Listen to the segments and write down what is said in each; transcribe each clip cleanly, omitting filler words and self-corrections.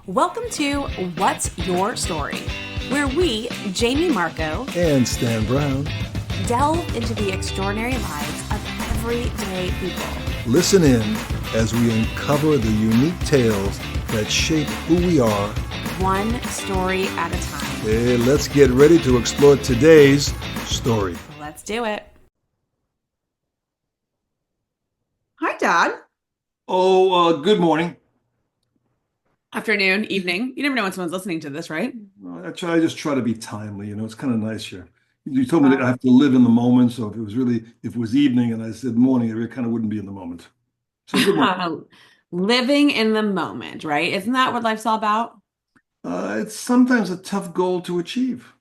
Welcome to What's Your Story, where we, Jamie Marco, and Stan Brown, delve into the extraordinary lives of everyday people. Listen in as we uncover the unique tales that shape who we are, one story at a time. Hey, let's get ready to explore today's story. Let's do it. Hi, Dad. Good morning. Afternoon, evening. You never know when someone's listening to this, right? I just try to be timely. It's kind of nice here. You told me that I have to live in the moment. So if it was evening and I said morning, it kind of wouldn't be in the moment. So good morning. Living in the moment, right? Isn't that what life's all about? It's sometimes a tough goal to achieve.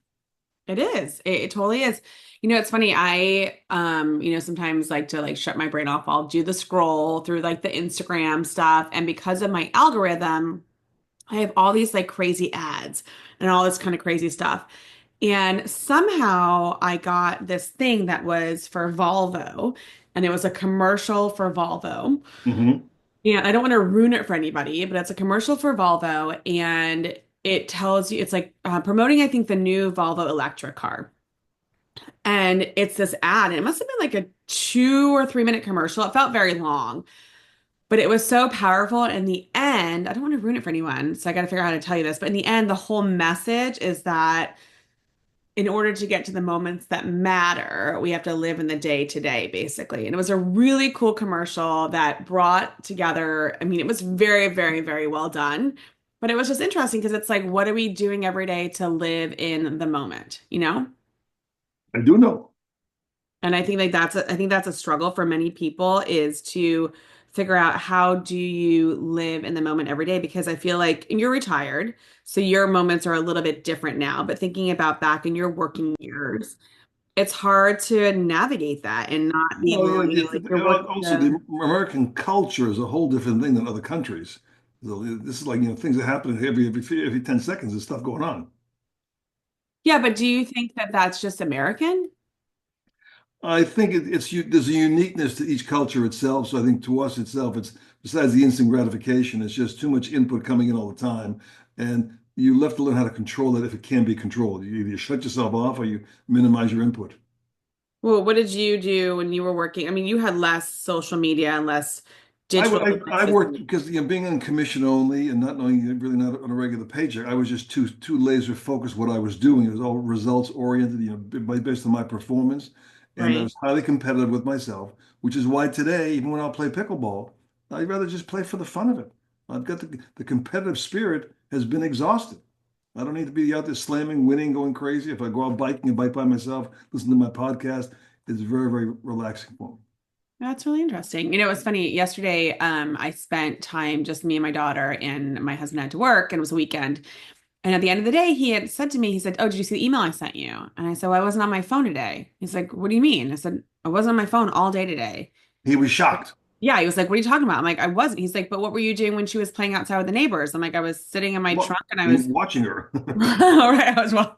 It is. It totally is. It's funny. I, sometimes like to shut my brain off. I'll do the scroll through the Instagram stuff. And because of my algorithm, I have all these crazy ads and all this kind of crazy stuff. And somehow I got this thing that was for Volvo, and it was a commercial for Volvo. Mm-hmm. And I don't want to ruin it for anybody, but it's a commercial for Volvo, and it tells you it's promoting, I think, the new Volvo electric car. And it's this ad, and it must have been a 2 or 3 minute commercial. It felt very long. But it was so powerful. In the end, I don't want to ruin it for anyone, so I got to figure out how to tell you this. But in the end, the whole message is that in order to get to the moments that matter, we have to live in the day to day, basically. And it was a really cool commercial that brought together, it was very, very, very well done. But it was just interesting because it's what are we doing every day to live in the moment, I do know. And I think that's a struggle for many people, is to figure out how do you live in the moment every day, because I feel like you're retired, so your moments are a little bit different now, but thinking about back in your working years, it's hard to navigate that and not be Well, you're working also the American culture is a whole different thing than other countries. So this is things that happen every 10 seconds. There's stuff going on. Yeah, but do you think that that's just American? I think there's a uniqueness to each culture itself. So I think to us itself, it's besides the instant gratification, it's just too much input coming in all the time. And you have to learn how to control it if it can be controlled. You either shut yourself off or you minimize your input. Well, what did you do when you were working? You had less social media and less digital I devices. worked because being on commission only and not knowing really not on a regular paycheck, I was just too laser focused what I was doing. It was all results oriented, based on my performance. And I Right. was highly competitive with myself, which is why today, even when I'll play pickleball, I'd rather just play for the fun of it. I've got the competitive spirit has been exhausted. I don't need to be out there slamming, winning, going crazy. If I go out biking and bike by myself, listen to my podcast, it's very, very relaxing for me. That's really interesting. It was funny. Yesterday, I spent time, just me and my daughter, and my husband had to work, and it was a weekend. And at the end of the day, he had said to me, he said, "Oh, did you see the email I sent you?" And I said, "Well, I wasn't on my phone today." He's like, "What do you mean?" I said, "I wasn't on my phone all day today." He was shocked. Yeah, he was like, "What are you talking about?" I'm like, "I wasn't." He's like, "But what were you doing when she was playing outside with the neighbors?" I'm like, "I was sitting in my Well, trunk and I he was was." watching her. All right,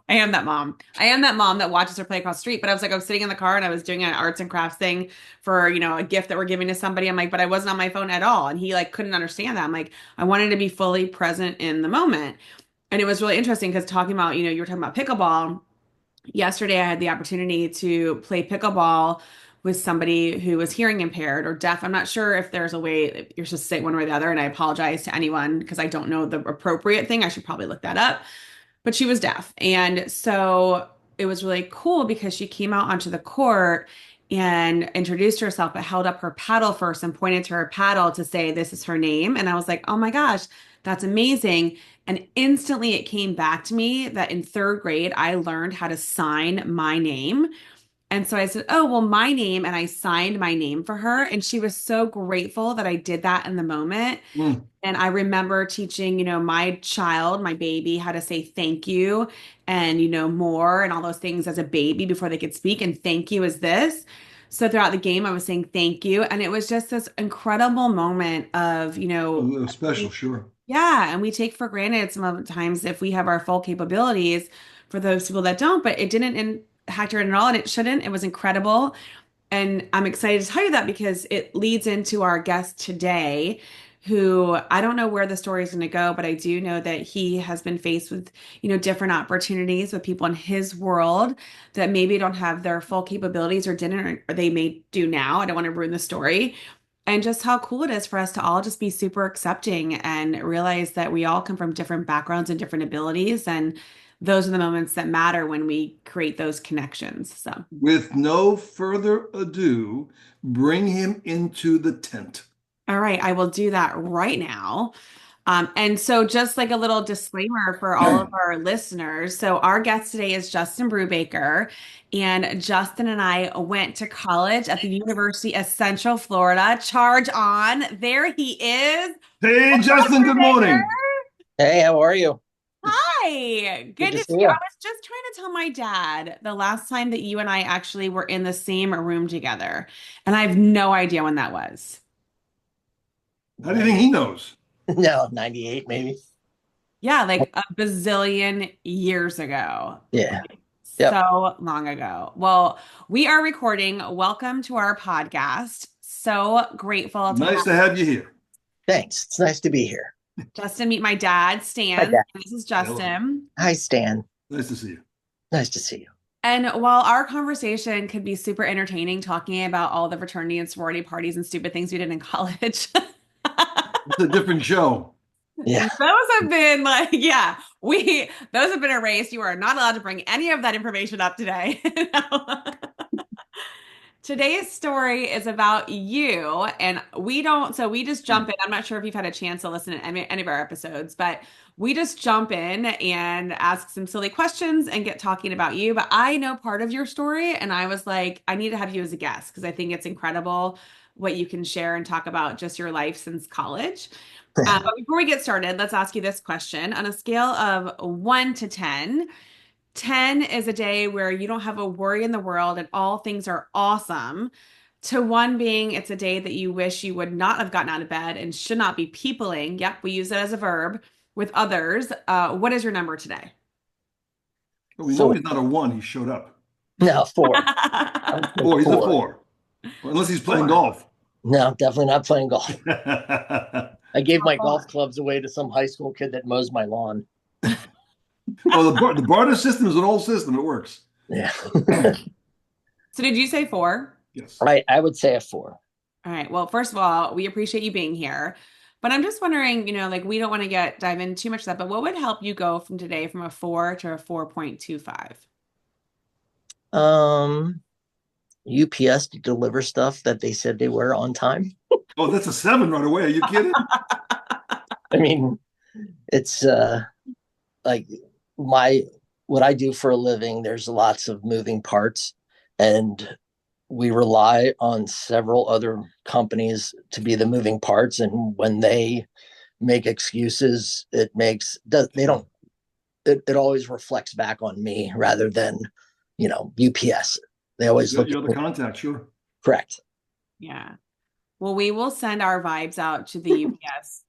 I am that mom. I am that mom that watches her play across the street. But I was sitting in the car and I was doing an arts and crafts thing for, a gift that we're giving to somebody. I'm like, but I wasn't on my phone at all. And he couldn't understand that. I'm like, I wanted to be fully present in the moment. And it was really interesting because talking about, you were talking about pickleball. Yesterday, I had the opportunity to play pickleball with somebody who was hearing impaired or deaf. I'm not sure if there's a way that you're supposed to say one way or the other. And I apologize to anyone because I don't know the appropriate thing. I should probably look that up. But she was deaf. And so it was really cool because she came out onto the court and introduced herself, but held up her paddle first and pointed to her paddle to say, "This is her name." And I was like, "Oh my gosh, that's amazing." And instantly it came back to me that in third grade, I learned how to sign my name. And so I said, "Oh, well, my name." And I signed my name for her. And she was so grateful that I did that in the moment. Mm. And I remember teaching, my child, my baby, how to say thank you and, more and all those things as a baby before they could speak. And thank you is this. So throughout the game, I was saying thank you. And it was just this incredible moment of, A little special, sure. yeah. And we take for granted some of the times if we have our full capabilities for those people that don't, but it didn't impact her at all. And it shouldn't. It was incredible. And I'm excited to tell you that because it leads into our guest today, who I don't know where the story is going to go, but I do know that he has been faced with, different opportunities with people in his world that maybe don't have their full capabilities or didn't, or they may do now. I don't want to ruin the story. And just how cool it is for us to all just be super accepting and realize that we all come from different backgrounds and different abilities. And those are the moments that matter when we create those connections. So, With no further ado, bring him into the tent. all right, I will do that right now. And so, just like a little disclaimer for all of our listeners. So, our guest today is Justin Brubaker. And Justin and I went to college at the University of Central Florida. Charge on. There he is. Hey, Justin Justin, good Brubaker. morning. Hey, how are you? Hi, Good good to to see see you. I you. was just trying to tell my dad the last time that you and I actually were in the same room together, and I have no idea when that was. How do you think he knows? No, 98 maybe. Yeah, like a bazillion years ago. Yeah. Yep. So long ago. Well, we are recording. Welcome to our podcast. So grateful to Nice have to have you here. Thanks. It's nice to be here. Justin meet my dad, Hi, Stan. Dad. This is Hello. Justin. Hi, Stan. Nice to see you. Nice to see you. And while our conversation could be super entertaining, talking about all the fraternity and sorority parties and stupid things we did in college, It's a different show. Yeah. those have been like, yeah, those have been erased. You are not allowed to bring any of that information up today. Today's story is about you, and so we just jump in. I'm not sure if you've had a chance to listen to any of our episodes, but we just jump in and ask some silly questions and get talking about you. But I know part of your story, and I was like, I need to have you as a guest because I think it's incredible what you can share and talk about just your life since college. But before we get started, let's ask you this question. On a scale of 1 to 10, 10 is a day where you don't have a worry in the world and all things are awesome. To 1 being it's a day that you wish you would not have gotten out of bed and should not be peopling. Yep, we use it as a verb with others. What is your number today? We know Four. he's not a one. He showed up. No, four. Four. He's a Four. four. Well, unless he's playing Four. golf. No, definitely not playing golf. Oh, I gave my golf clubs away to some high school kid that mows my lawn. the barter system is an old system. It works. Yeah. So did you say 4? Yes. I would say a four. All right. Well, first of all, we appreciate you being here. But I'm just wondering, like we don't want to dive in too much of that, but what would help you go from today from a 4 to a 4.25? UPS to deliver stuff that they said they were on time. Oh, that's a 7 right away. Are you kidding? I mean, it's like what I do for a living, there's lots of moving parts, and we rely on several other companies to be the moving parts. And when they make excuses, it always reflects back on me rather than, UPS. They always look You're at the me. contact, sure. Correct. Yeah. Well, we will send our vibes out to the UPS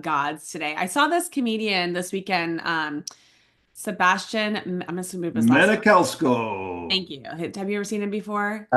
gods today. I saw this comedian this weekend, Sebastian. I'm just gonna move his last name. Manicalsko. Thank you. Have you ever seen him before?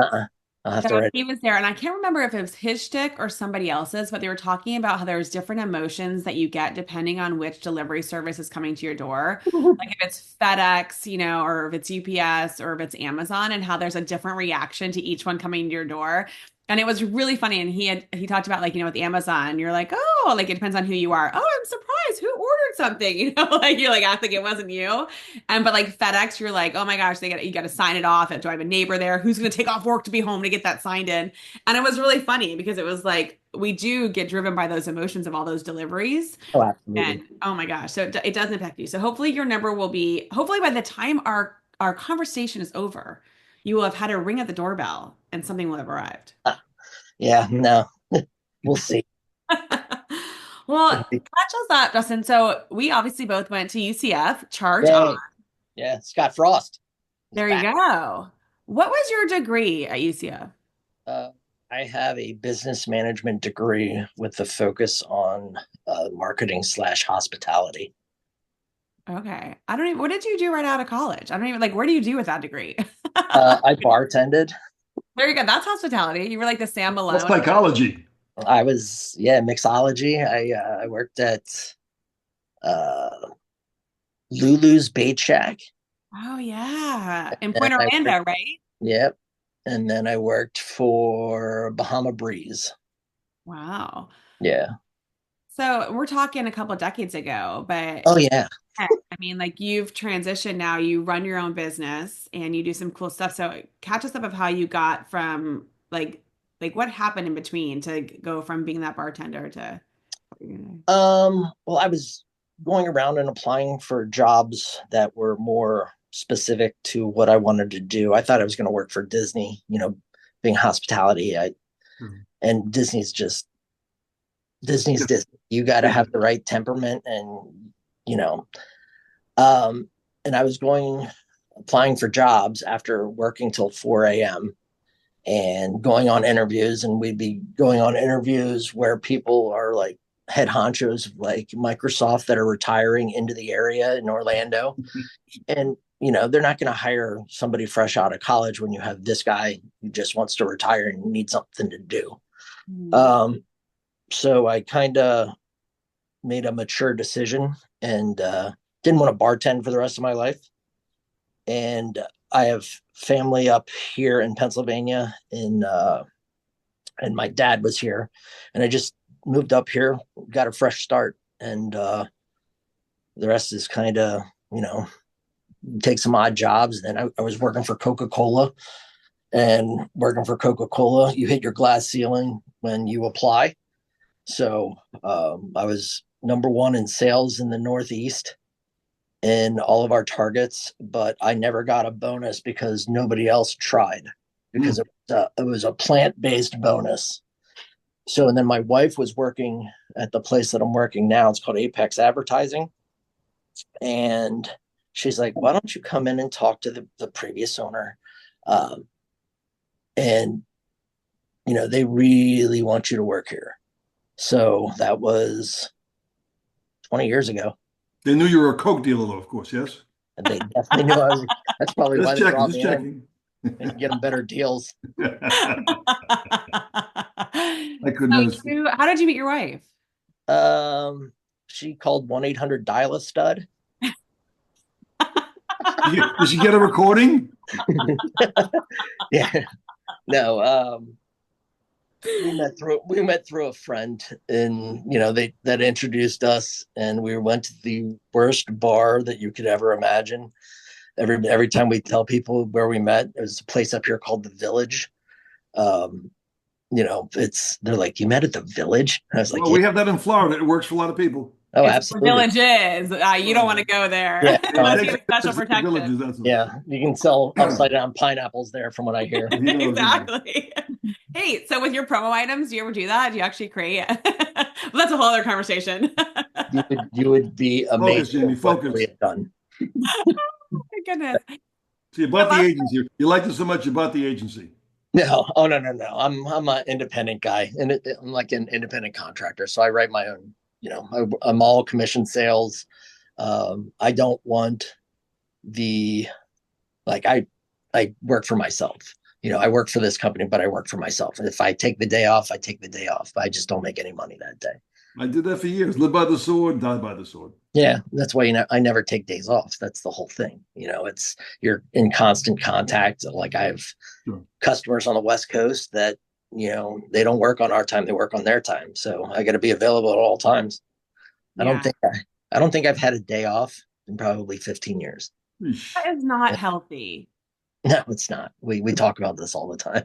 I'll have to So write. he was there, and I can't remember if it was his shtick or somebody else's, but they were talking about how there's different emotions that you get depending on which delivery service is coming to your door. Like if it's FedEx, or if it's UPS or if it's Amazon, and how there's a different reaction to each one coming to your door. And it was really funny. And he talked about like, with Amazon, you're like, oh, like it depends on who you are. Oh, I'm surprised. Who ordered something? Like you're like acting it wasn't you. But like FedEx, you're like, oh my gosh, you got to sign it off. Do I have a neighbor there? Who's going to take off work to be home to get that signed in? And it was really funny because it was like, we do get driven by those emotions of all those deliveries. Oh, absolutely. And oh my gosh. So it does impact you. So hopefully your number will be, hopefully by the time our conversation is over, you will have had a ring at the doorbell and something will have arrived. Yeah, no, we'll see. Well, catch us up, Justin. So we obviously both went to UCF. Charge Yay. on. Yeah, Scott Frost. There you go. What was your degree at UCF? I have a business management degree with a focus on marketing/hospitality. Okay. I don't even, what did you do right out of college? I don't even like, where do you do with that degree? I bartended. There you go. That's hospitality. You were like the Sam Malone. That's psychology. I was, yeah, mixology. I worked at uh, Lulu's Bait Shack, Oh yeah. In and Point I worked, Orlando, right? yep, and then I worked for Bahama Breeze. Wow. Yeah. So we're talking a couple decades ago, but Oh yeah. yeah, I mean, like you've transitioned now, you run your own business and you do some cool stuff. So catch us up of how you got from like what happened in between to go from being that bartender to Well, I was going around and applying for jobs that were more specific to what I wanted to do. I thought I was going to work for Disney, being hospitality. Mhm. And Disney's Yeah. Disney. You got to Yeah. have the right temperament, and you know, um, and I was going applying for jobs after working till 4 a.m. and going on interviews, and we'd be going on interviews where people are like head honchos like Microsoft that are retiring into the area in Orlando. And they're not going to hire somebody fresh out of college when you have this guy who just wants to retire and needs something to do. Mhm. So I kind of made a mature decision and didn't want to bartend for the rest of my life. And I have family up here in Pennsylvania, and my dad was here, and I just moved up here, got a fresh start, and the rest is kind of take some odd jobs. And then I was working for Coca Cola, and working for Coca Cola, you hit your glass ceiling when you apply. So I was number one in sales in the Northeast in all of our targets, but I never got a bonus because nobody else tried because Mm. it was a plant based bonus. So, and then my wife was working at the place that I'm working now. It's called Apex Advertising. And she's like, why don't you come in and talk to the previous owner? Um, and, they really want you to work here. So that was 20 years ago. They knew you were a Coke dealer, though, of course, yes? And they definitely knew I was, that's probably why Just they checking, brought just me in checking. and get them better deals. I couldn't understand. How did you meet your wife? Um, she called 1-800 dial a stud. Did she get a recording? Yeah. No, we met through a friend, and they that introduced us, and we went to the worst bar that you could ever imagine. Every time we tell people where we met, it was a place up here called the Village. um it's they're like, you met at the Village? I was like, Well, yeah. we have that in Florida. It works for a lot of people. Oh, It's the absolutely. village is. You don't want to Well, go there Yeah, no, unless you have special Texas protection. villages, that's all. yeah, you can sell upside down pineapples there from what I hear. He knows, he knows. Exactly. Hey, so with your promo items, do you ever do that? Do you actually create? Well, that's a whole other conversation. You would be Focus, amazed Jamie, at what we focus. have done. My goodness. So you I bought the love agency. You liked it so much, you bought the agency. No, oh no, no, no. I'm an independent guy, and I'm like an independent contractor. So I write my own. I'm all commission sales. I don't want the like I work for myself. I work for this company, but I work for myself. And if I take the day off, I take the day off. I just don't make any money that day. I did that for years. Live by the sword, die by the sword. Yeah, that's why I never take days off. That's the whole thing. It's you're in constant contact. Like I have Sure. customers on the West Coast that they don't work on our time; they work on their time. So I got to be available at all times. I don't Yeah, think I don't think I've had a day off in probably 15 years. Eesh. that is not healthy. No, it's not. We talk about this all the time.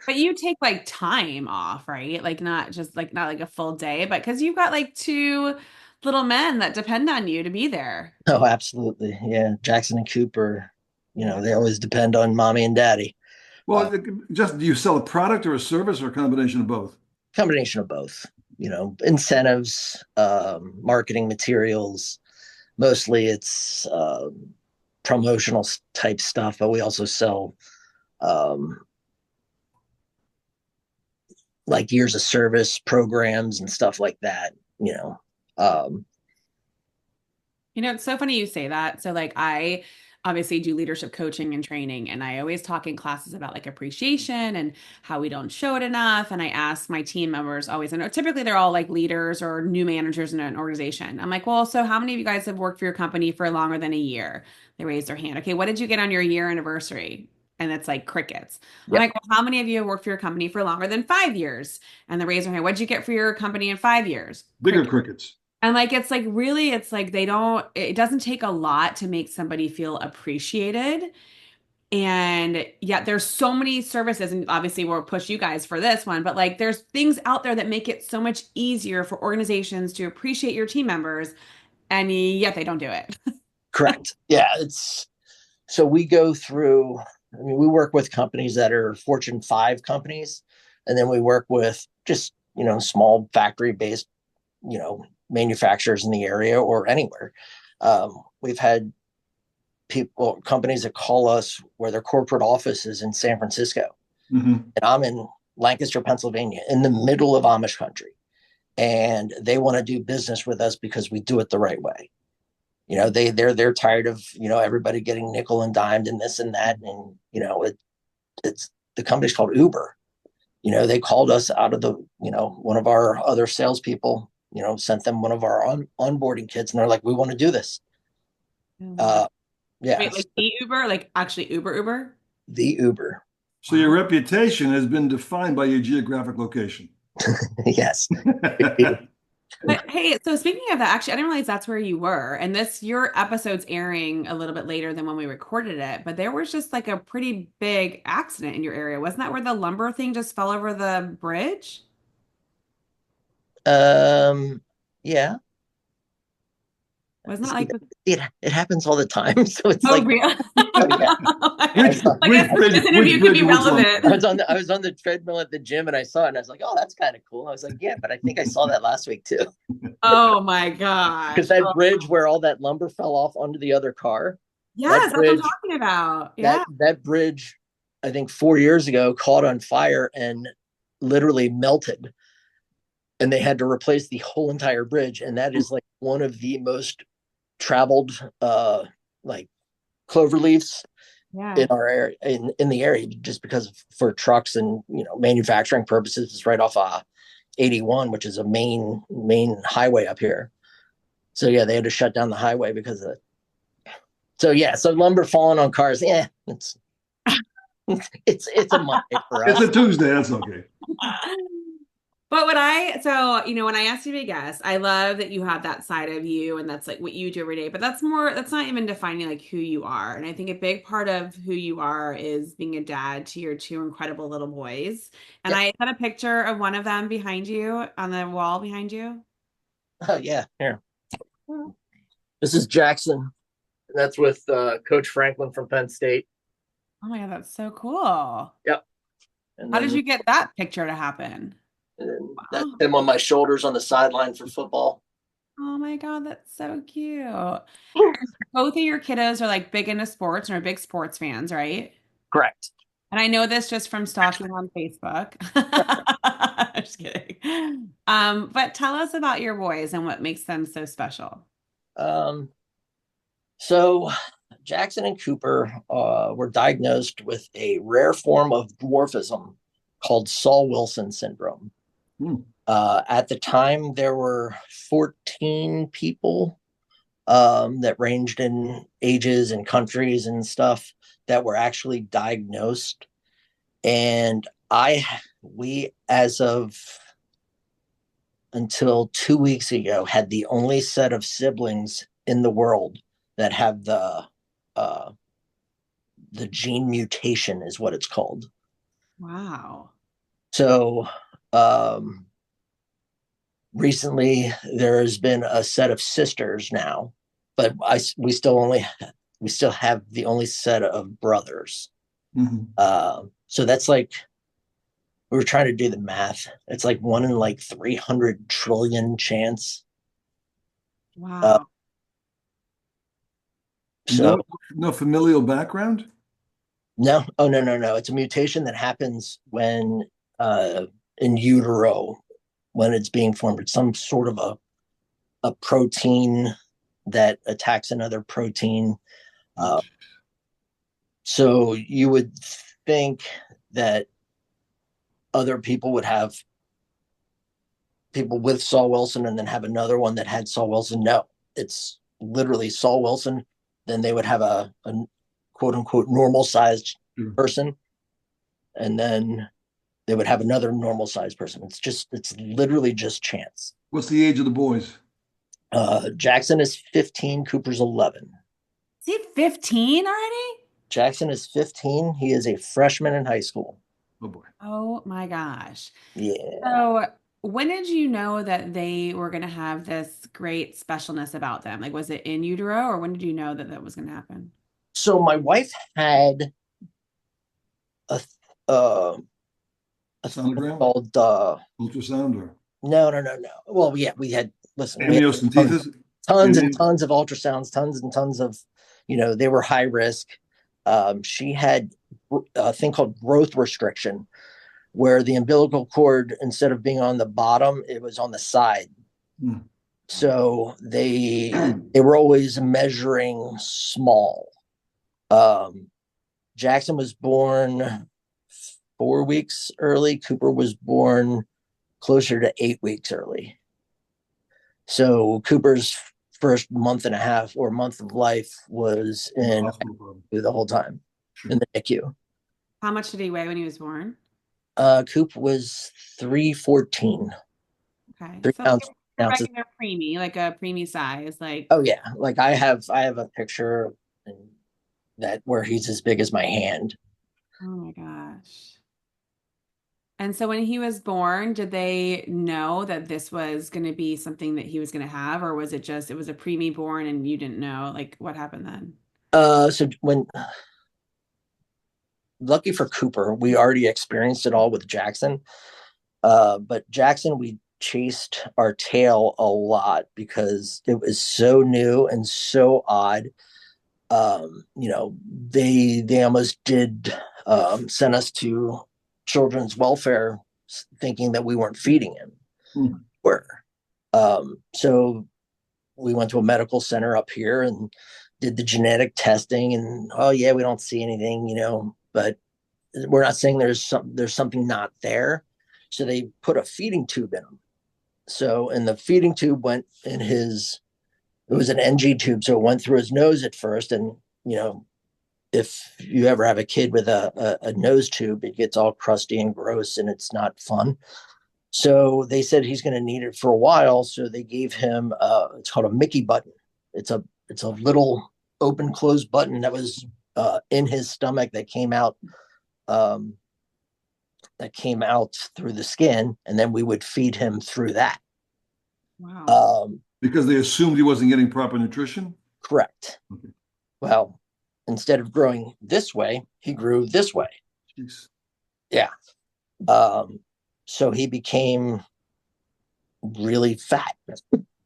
But you take like time off, right? Like not just like not like a full day, but because you've got like two little men that depend on you to be there. Oh, absolutely. Yeah, Jackson and Cooper. Yeah. They always depend on mommy and daddy. Uh, Well, just do you sell a product or a service or a combination of both? Combination of both. Incentives, marketing materials. Mostly it's promotional type stuff, but we also sell um, like years of service programs and stuff like that. You know, um, It's so funny you say that. So like obviously do leadership coaching and training. And I always talk in classes about like appreciation and how we don't show it enough. And I ask my team members always, and typically they're all like leaders or new managers in an organization. I'm like, well, so how many of you guys have worked for your company for longer than a year? They raise their hand. Okay, what did you get on your year anniversary? And it's like crickets. I'm Yep. like, well, how many of you have worked for your company for longer than 5 years? And they raise their hand. What did you get for your company in 5 years? Bigger Crickets. crickets. And like it's like really it's like they don't it doesn't take a lot to make somebody feel appreciated. And yet there's so many services and obviously we'll push you guys for this one, but like there's things out there that make it so much easier for organizations to appreciate your team members and yet they don't do it. Correct. Yeah, so we go through, I mean, we work with companies that are Fortune 5 companies, and then we work with just, small factory based, manufacturers in the area or anywhere. We've had companies that call us where their corporate office is in San Francisco. Mm-hmm. And I'm in Lancaster, Pennsylvania, in the middle of Amish country. And they want to do business with us because we do it the right way. They're tired of, everybody getting nickel and dimed and this and that. And, it's the company's called Uber. They called us out of the, one of our other salespeople, sent them one of our onboarding kits and they're like, we want to do this. Yeah. Wait, like the Uber, like actually Uber? The Uber. So your reputation has been defined by your geographic location. Yes. But hey, so speaking of that, actually, I didn't realize that's where you were. And your episode's airing a little bit later than when we recorded it, but there was just like a pretty big accident in your area. Wasn't that where the lumber thing just fell over the bridge? Yeah. Wasn't that like It happens all the time. So it's oh, like, real? oh, yeah. This interview could be relevant. I was on the treadmill at the gym and I saw it and I was like, oh, that's kind of cool. I was like, yeah, but I think I saw that last week too. Oh my gosh. Because that bridge where all that lumber fell off onto the other car. Yes, that's what I'm talking about. Yeah. That bridge, I think 4 years ago, caught on fire and literally melted. And they had to replace the whole entire bridge. And that is like one of the most traveled like clover leaves in our area, in the area, just because for trucks and manufacturing purposes. It's right off 81, which is a main highway up here. So yeah, they had to shut down the highway because of it. So yeah, so lumber falling on cars, it's a Monday for us. It's a Tuesday, that's okay. But when I asked you to be a guest, I love that you have that side of you and that's like what you do every day. But that's not even defining like who you are. And I think a big part of who you are is being a dad to your two incredible little boys. And I had a picture of one of them behind you on the wall behind you. Oh yeah, here. This is Jackson. That's with Coach Franklin from Penn State. Oh my God, that's so cool. Yep. How did you get that picture to happen? And that's him on my shoulders on the sideline for football. Oh my God, that's so cute. Both of your kiddos are like big into sports and are big sports fans, right? Correct. And I know this just from stalking on Facebook. I'm just kidding. But tell us about your boys and what makes them so special. So Jackson and Cooper were diagnosed with a rare form of dwarfism called Saul Wilson Syndrome. At the time, there were 14 people that ranged in ages and countries and stuff that were actually diagnosed. And we, as of until 2 weeks ago, had the only set of siblings in the world that have the gene mutation, is what it's called. Wow. So recently there has been a set of sisters now, but we still have the only set of brothers. Mm-hmm. So that's like, we were trying to do the math. It's like 1 in like 300 trillion chance. Wow. So no familial background? No. Oh, no. It's a mutation that happens when in utero, when it's being formed. It's some sort of a protein that attacks another protein. Uh, so you would think that other people would have people with Saul Wilson and then have another one that had Saul Wilson. No, it's literally Saul Wilson. Then they would have a quote unquote normal sized person. And then they would have another normal sized person. It's literally just chance. What's the age of the boys? Jackson is 15, Cooper's 11. Is he 15 already? Jackson is 15. He is a freshman in high school. Oh boy. Oh my gosh. Yeah. So when did you know that they were going to have this great specialness about them? Like, was it in utero, or when did you know that that was going to happen? So my wife had a a thing Sonogram? called Ultrasound or no. Well, yeah, we had amniocentesis? tons and tons of ultrasounds, tons and tons of, they were high risk. She had a thing called growth restriction, where the umbilical cord, instead of being on the bottom, it was on the side. Hmm. So they were always measuring small. Jackson was born 4 weeks early. Cooper was born closer to 8 weeks early. So Cooper's first month and a half or month of life was in the whole time in the NICU. How much did he weigh when he was born? Coop was 314. Okay. 3 So ounces. regular preemie, like a preemie size, like. Oh yeah, like I have a picture that where he's as big as my hand. Oh my gosh. And so when he was born, did they know that this was going to be something that he was going to have, or was it just it was a preemie born and you didn't know? Like, what happened then? So when lucky for Cooper, we already experienced it all with Jackson. But Jackson, we chased our tail a lot because it was so new and so odd. They almost did send us to children's welfare thinking that we weren't feeding him. Were. So we went to a medical center up here and did the genetic testing, and oh yeah, we don't see anything, but we're not saying there's something not there. So they put a feeding tube in him. So, and the feeding tube went in it was an NG tube. So it went through his nose at first. And, if you ever have a kid with a nose tube, it gets all crusty and gross and it's not fun. So they said he's going to need it for a while. So they gave him, it's called a Mickey button. It's a little open close button that was in his stomach that came out through the skin, and then we would feed him through that. Wow. Because they assumed he wasn't getting proper nutrition? Correct. Okay. Well, instead of growing this way, he grew this way. Jeez. Yeah. So he became really fat.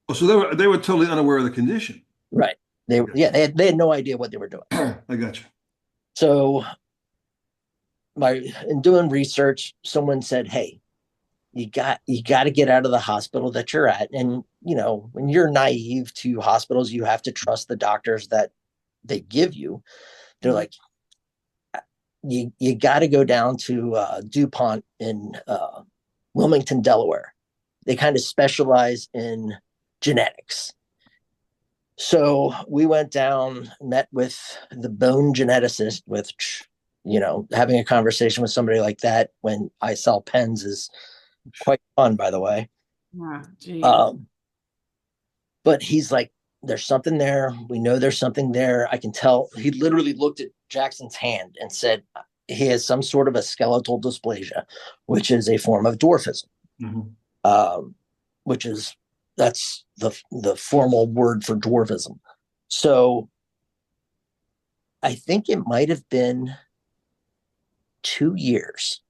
Oh, so they were totally unaware of the condition. Right. They had no idea what they were doing. I got you. So in doing research, someone said, hey, you got to get out of the hospital that you're at. And, when you're naive to hospitals, you have to trust the doctors that they give you. They're like, you got to go down to DuPont in Wilmington, Delaware. They kind of specialize in genetics. So we went down, met with the bone geneticist, which, having a conversation with somebody like that when I sell pens is quite fun, by the way. Wow, but he's like, there's something there. We know there's something there. I can tell. He literally looked at Jackson's hand and said he has some sort of a skeletal dysplasia, which is a form of dwarfism. That's the formal word for dwarfism. So I think it might have been 2 years.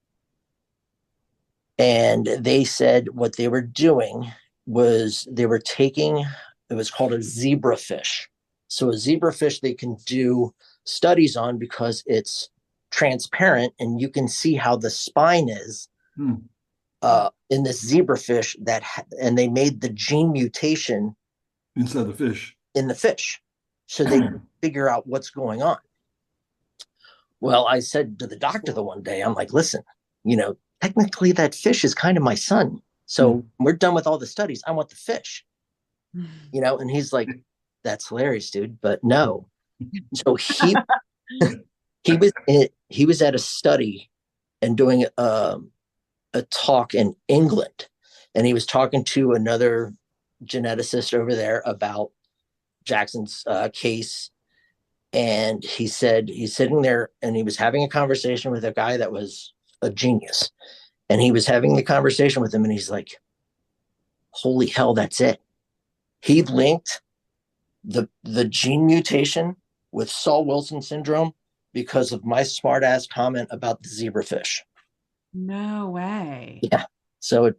And they said what they were doing was they were taking, it was called a zebrafish. So a zebrafish they can do studies on because it's transparent and you can see how the spine is in this zebrafish and they made the gene mutation inside the fish. In the fish. so they can figure out what's going on. Well, I said to the doctor the one day, I'm like, listen, technically that fish is kind of my son. So we're done with all the studies. I want the fish, and he's like, that's hilarious, dude. But no. So he was at a study and doing a talk in England, and he was talking to another geneticist over there about Jackson's case. And he said he's sitting there and he was having a conversation with a guy that was a genius. And he was having a conversation with him, and he's like, holy hell, that's it. He linked the gene mutation with Saul Wilson syndrome because of my smart ass comment about the zebrafish. No way. Yeah. So it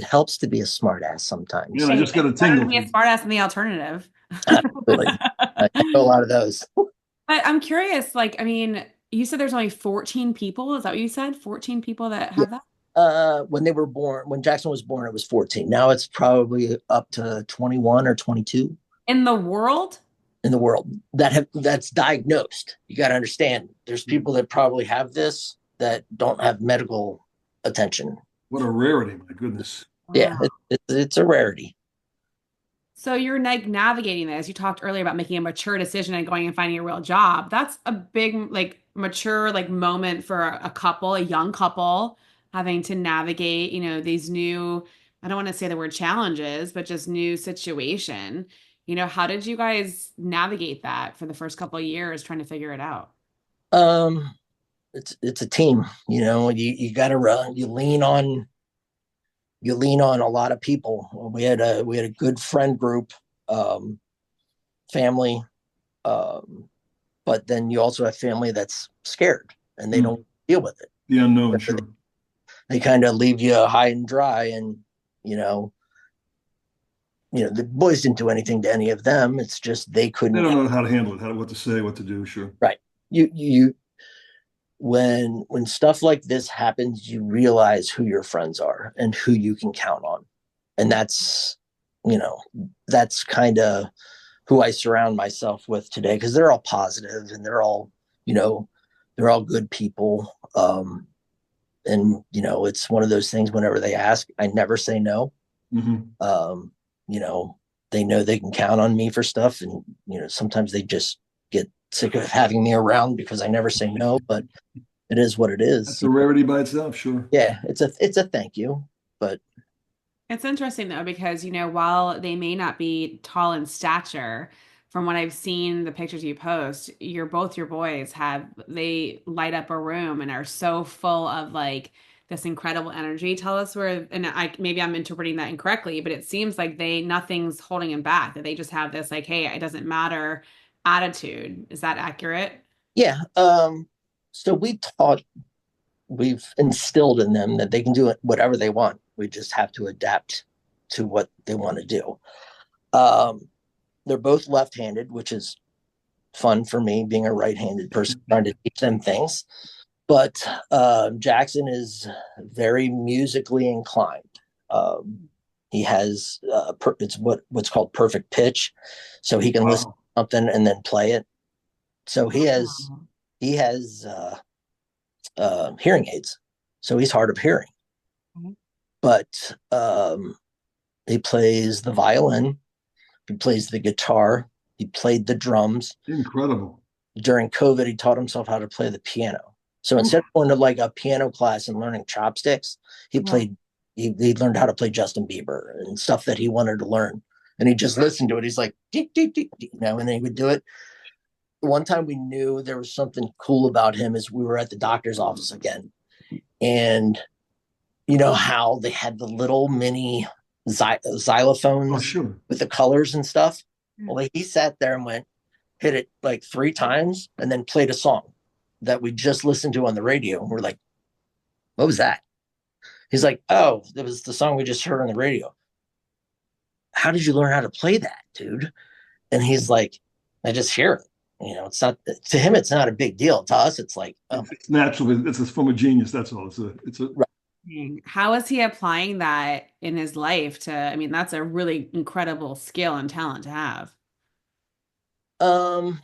helps to be a smart ass sometimes. Yeah, I just got a tingle. Be a smart ass in the alternative. Absolutely. I know a lot of those. But I'm curious, I mean, you said there's only 14 people. Is that what you said? 14 people that have that? When they were born, when Jackson was born, it was 14. Now it's probably up to 21 or 22. In the world? In the world that's diagnosed. You got to understand, there's people that probably have this that don't have medical attention. What a rarity, my goodness. Wow. Yeah, it's a rarity. So you're navigating this. You talked earlier about making a mature decision and going and finding a real job. That's a big, mature, moment for a couple, a young couple, having to navigate, these new, I don't want to say the word challenges, but just new situation. How did you guys navigate that for the first couple of years trying to figure it out? It's a team, you got to run, you lean on a lot of people. We had a good friend group, family, but then you also have family that's scared and they don't deal with it. The unknown, sure. They kind of leave you high and dry, and the boys didn't do anything to any of them. It's just they couldn't. They don't know how to handle it, what to say, what to do. Sure. Right. When stuff like this happens, you realize who your friends are and who you can count on. And that's kind of who I surround myself with today, because they're all positive and they're all good people. And it's one of those things, whenever they ask, I never say no. Mm-hmm. They know they can count on me for stuff. And, sometimes they just get sick of having me around because I never say no, but it is what it is. That's a rarity by itself, sure. Yeah, it's a thank you, but it's interesting though, because while they may not be tall in stature, from what I've seen, the pictures you post, your boys they light up a room and are so full of this incredible energy. Tell us maybe I'm interpreting that incorrectly, but it seems like nothing's holding them back, that they just have this hey, it doesn't matter attitude. Is that accurate? Yeah. So we've instilled in them that they can do whatever they want. We just have to adapt to what they want to do. They're both left-handed, which is fun for me, being a right-handed person, trying to teach them things. But Jackson is very musically inclined. He has it's what's called perfect pitch, so he can listen to something and then play it. So he has hearing aids, so he's hard of hearing. Mm-hmm. But he plays the violin, he plays the guitar, he played the drums. Incredible. During COVID, he taught himself how to play the piano. So instead of going to a piano class and learning chopsticks, he learned how to play Justin Bieber and stuff that he wanted to learn. And he just listened to it. He's like, deep, deep, deep, and then he would do it. One time we knew there was something cool about him is we were at the doctor's office again. And how they had the little mini xylophones with the colors and stuff. Well, he sat there and hit it 3 times and then played a song that we just listened to on the radio. And we're like, what was that? He's like, oh, that was the song we just heard on the radio. How did you learn how to play that, dude? And he's like, I just hear it. It's not, to him, it's not a big deal. To us, it's like, oh. It's natural. It's from a genius. That's all. It's a right. How is he applying that in his life that's a really incredible skill and talent to have. Um,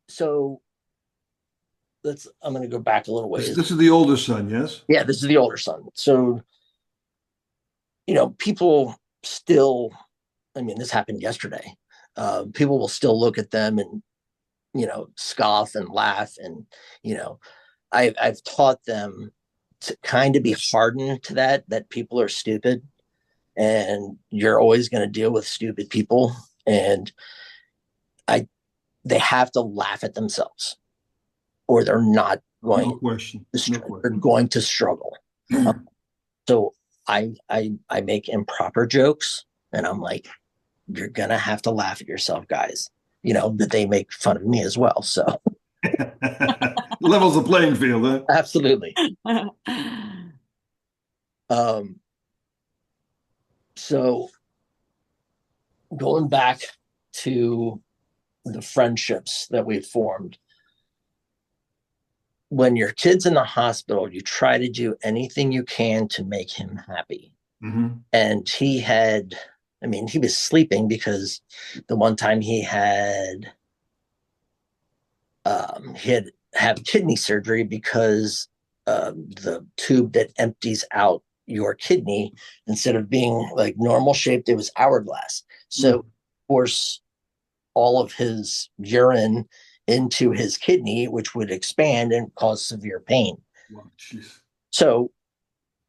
so I'm going to go back a little This, ways. this is the older son, yes? Yeah, this is the older son. So, people still, I mean, this happened yesterday. People will still look at them and, scoff and laugh. And, you know, I've taught them to kind of be hardened to that people are stupid and you're always going to deal with stupid people. And I, they have to laugh at themselves or they're not No going question. No they're question. going to struggle. So I make improper jokes and I'm like, you're gonna have to laugh at yourself, guys. That they make fun of me as well. So Levels the playing field, huh? absolutely. Um, so going back to the friendships that we've formed, when your kid's in the hospital, you try to do anything you can to make him happy. Mm-hmm. And he was sleeping because the one time he had have kidney surgery because the tube that empties out your kidney, instead of being like normal shaped, it was hourglass. So, of course, all of his urine into his kidney, which would expand and cause severe pain. Wow, jeez. So,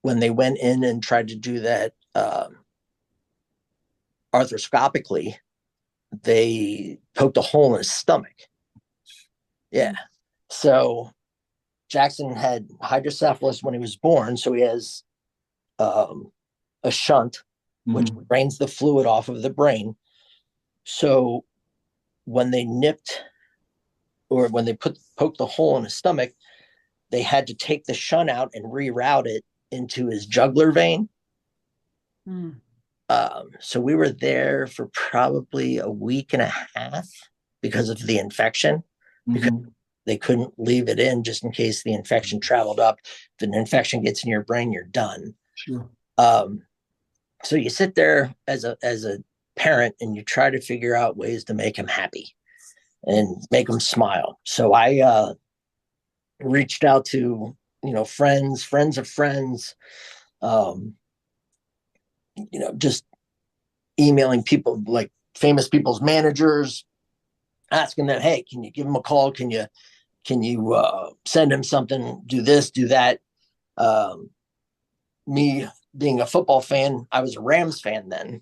when they went in and tried to do that arthroscopically, they poked a hole in his stomach. Yeah. So Jackson had hydrocephalus when he was born. So he has a shunt, which drains the fluid off of the brain. So when they nipped or when they poked the hole in his stomach, they had to take the shunt out and reroute it into his jugular vein. So we were there for probably a week and a half because of the infection, because they couldn't leave it in just in case the infection traveled up. If an infection gets in your brain, you're done. Sure. So you sit there as a parent and you try to figure out ways to make him happy and make him smile. So I reached out to friends of friends, just emailing people like famous people's managers, asking them, hey, can you give him a call? Can you send him something? Do this, do that. Me being a football fan, I was a Rams fan then,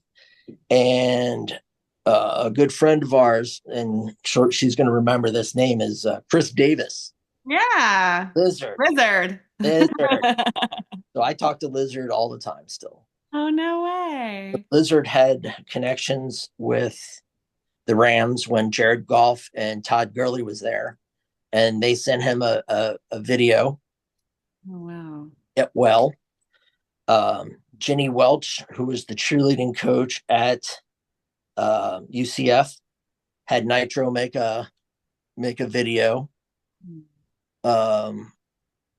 and a good friend of ours, and she's going to remember this name, is Chris Davis. Yeah. Lizard. So I talk to Lizard all the time still. Oh, no way. Lizard had connections with the Rams when Jared Goff and Todd Gurley was there, and they sent him a video. Oh, wow. Well, Ginny Welch, who was the cheerleading coach at UCF, had Nitro make a video.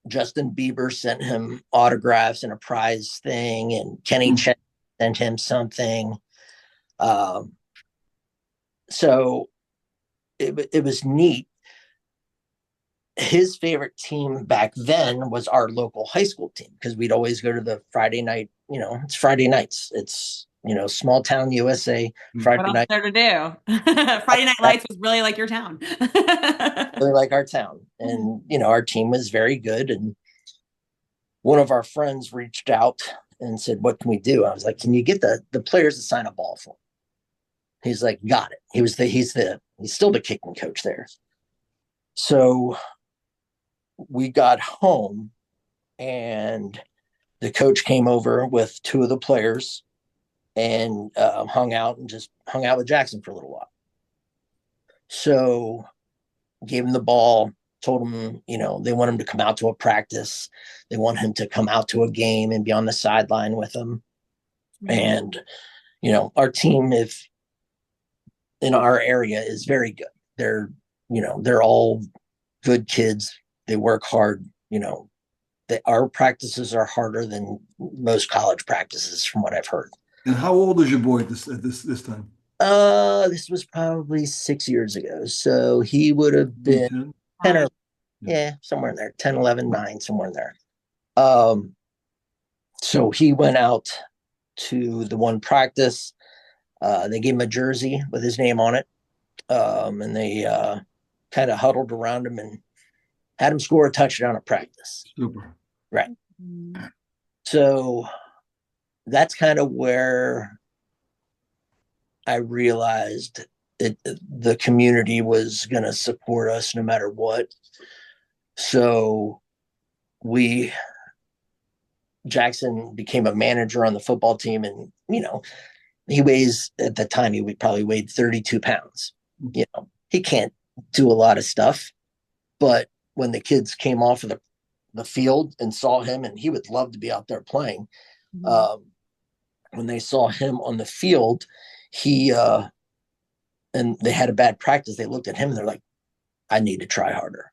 Justin Bieber sent him autographs and a prize thing, and Kenny Chen sent him something. So it was neat. His favorite team back then was our local high school team because we'd always go to the Friday night. It's Friday nights. It's small town USA. Friday night. What else there to do? Friday Night Lights was really like your town. Really like our town, and our team was very good. And one of our friends reached out and said, "What can we do?" I was like, "Can you get the players to sign a ball for him?" He's like, "Got it." He's still the kicking coach there. So we got home and the coach came over with two of the players and hung out with Jackson for a little while. So gave him the ball, told him, they want him to come out to a practice. They want him to come out to a game and be on the sideline with them. And, our team, if in our area, is very good. They're all good kids. They work hard. Our practices are harder than most college practices, from what I've heard. And how old is your boy at this time? This was probably 6 years ago. So he would have Maybe been 10. 10 or, Yeah. yeah, somewhere in there, 10, 11, 9, somewhere in there. Um, so he went out to the one practice. They gave him a jersey with his name on it. And they kind of huddled around him and had him score a touchdown at practice. Super. Right. Mm. So that's kind of where I realized the community was going to support us no matter what. So we Jackson became a manager on the football team, and he weighs at the time he would probably weighed 32 pounds. He can't do a lot of stuff, but when the kids came off of the field and saw him, and he would love to be out there playing. When they saw him on the field, he and they had a bad practice, they looked at him and they're like, I need to try harder.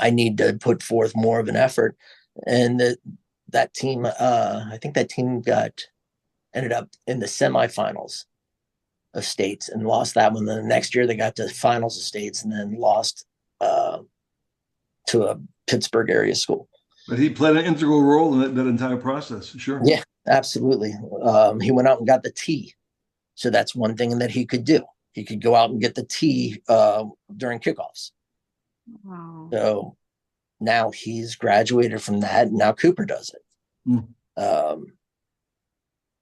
I need to put forth more of an effort. And that team, I think that team ended up in the semifinals of states and lost that one. Then the next year they got to the finals of states and then lost to a Pittsburgh area school. But he played an integral role in that entire process. Sure. Yeah, absolutely. He went out and got the T. So that's one thing that he could do. He could go out and get the T during kickoffs. Wow. So now he's graduated from that, and now Cooper does it.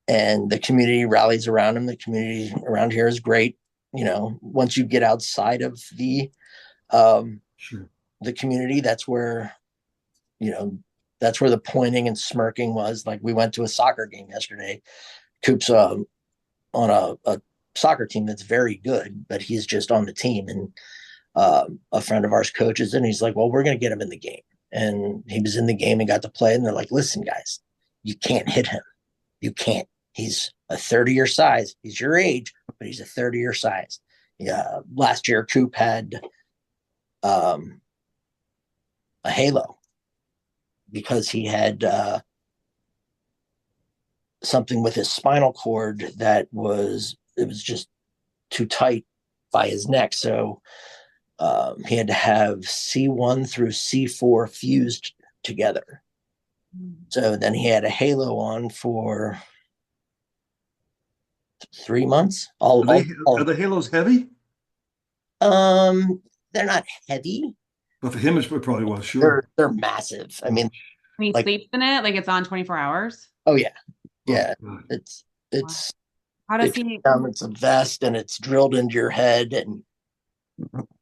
And the community rallies around him. The community around here is great. Once you get outside of the community, that's where the pointing and smirking was. Like, we went to a soccer game yesterday. Coop's on a soccer team that's very good, but he's just on the team. And a friend of ours coaches, and he's like, well, we're going to get him in the game. And he was in the game and got to play. And they're like, listen, guys, you can't hit him. You can't. He's a 30-year size. He's your age, but he's a 30-year size. Yeah. Last year, Coop had a halo because he had something with his spinal cord that was just too tight by his neck. So he had to have C1 through C4 fused together. So then he had a halo on for 3 months. Are the halos heavy? They're not heavy. But for him, it probably was. Sure. They're massive. I mean, he sleeps in it, like it's on 24 hours. Oh yeah, yeah. Oh, it's how does he? It's a vest and it's drilled into your head, and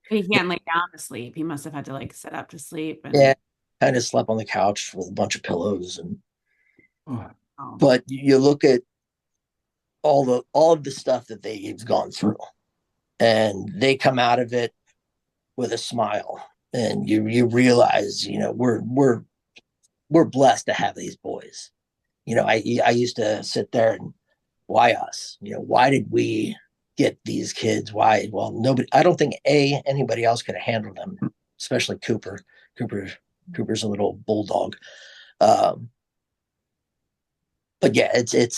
he can't lay down to sleep. He must have had to like sit up to sleep. And... yeah, kind of slept on the couch with a bunch of pillows and. Oh. But you look at all of the stuff that they've gone through, and they come out of it with a smile, and you realize, we're blessed to have these boys. I used to sit there and, why us? Why did we get these kids? Why? Well, nobody. I don't think anybody else could have handled them, especially Cooper. Cooper's a little bulldog. But yeah, it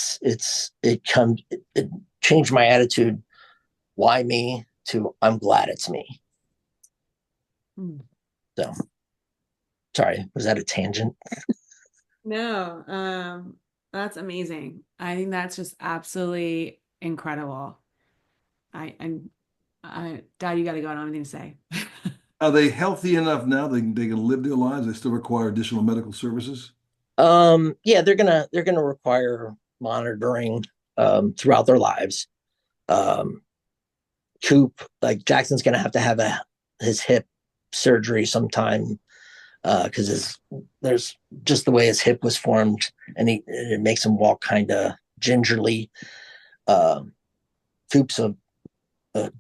changed my attitude. Why me? To I'm glad it's me. So, sorry, was that a tangent? No, that's amazing. I think that's just absolutely incredible. Dad, you got to go. I don't have anything to say. Are they healthy enough now they can live their lives? They still require additional medical services? Yeah, they're gonna require monitoring throughout their lives. Coop, like Jackson's gonna have to have his hip surgery sometime because there's just the way his hip was formed, and it makes him walk kind of gingerly. Coop's a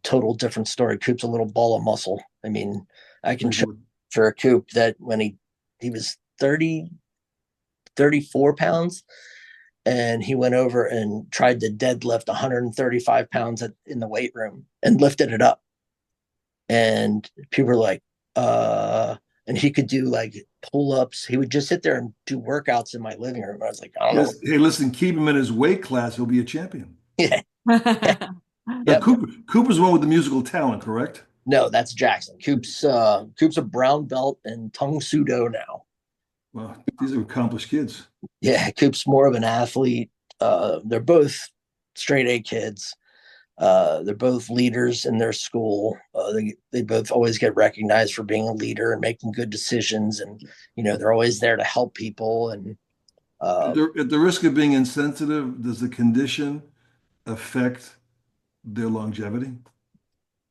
total different story. Coop's a little ball of muscle. I mean, I can show for a Coop that when he was 34 pounds, and he went over and tried to deadlift 135 pounds in the weight room and lifted it up. And people were like, and he could do like pull-ups. He would just sit there and do workouts in my living room. I was like, I don't know. Hey, listen, keep him in his weight class. He'll be a champion. Yeah. Now, Yep. Cooper's the one with the musical talent, correct? No, that's Jackson. Coop's a brown belt in Tung Sudo now. Well, these are accomplished kids. Yeah, Coop's more of an athlete. They're both straight A kids. They're both leaders in their school. They both always get recognized for being a leader and making good decisions, and they're always there to help people. And At the risk of being insensitive, does the condition affect their longevity?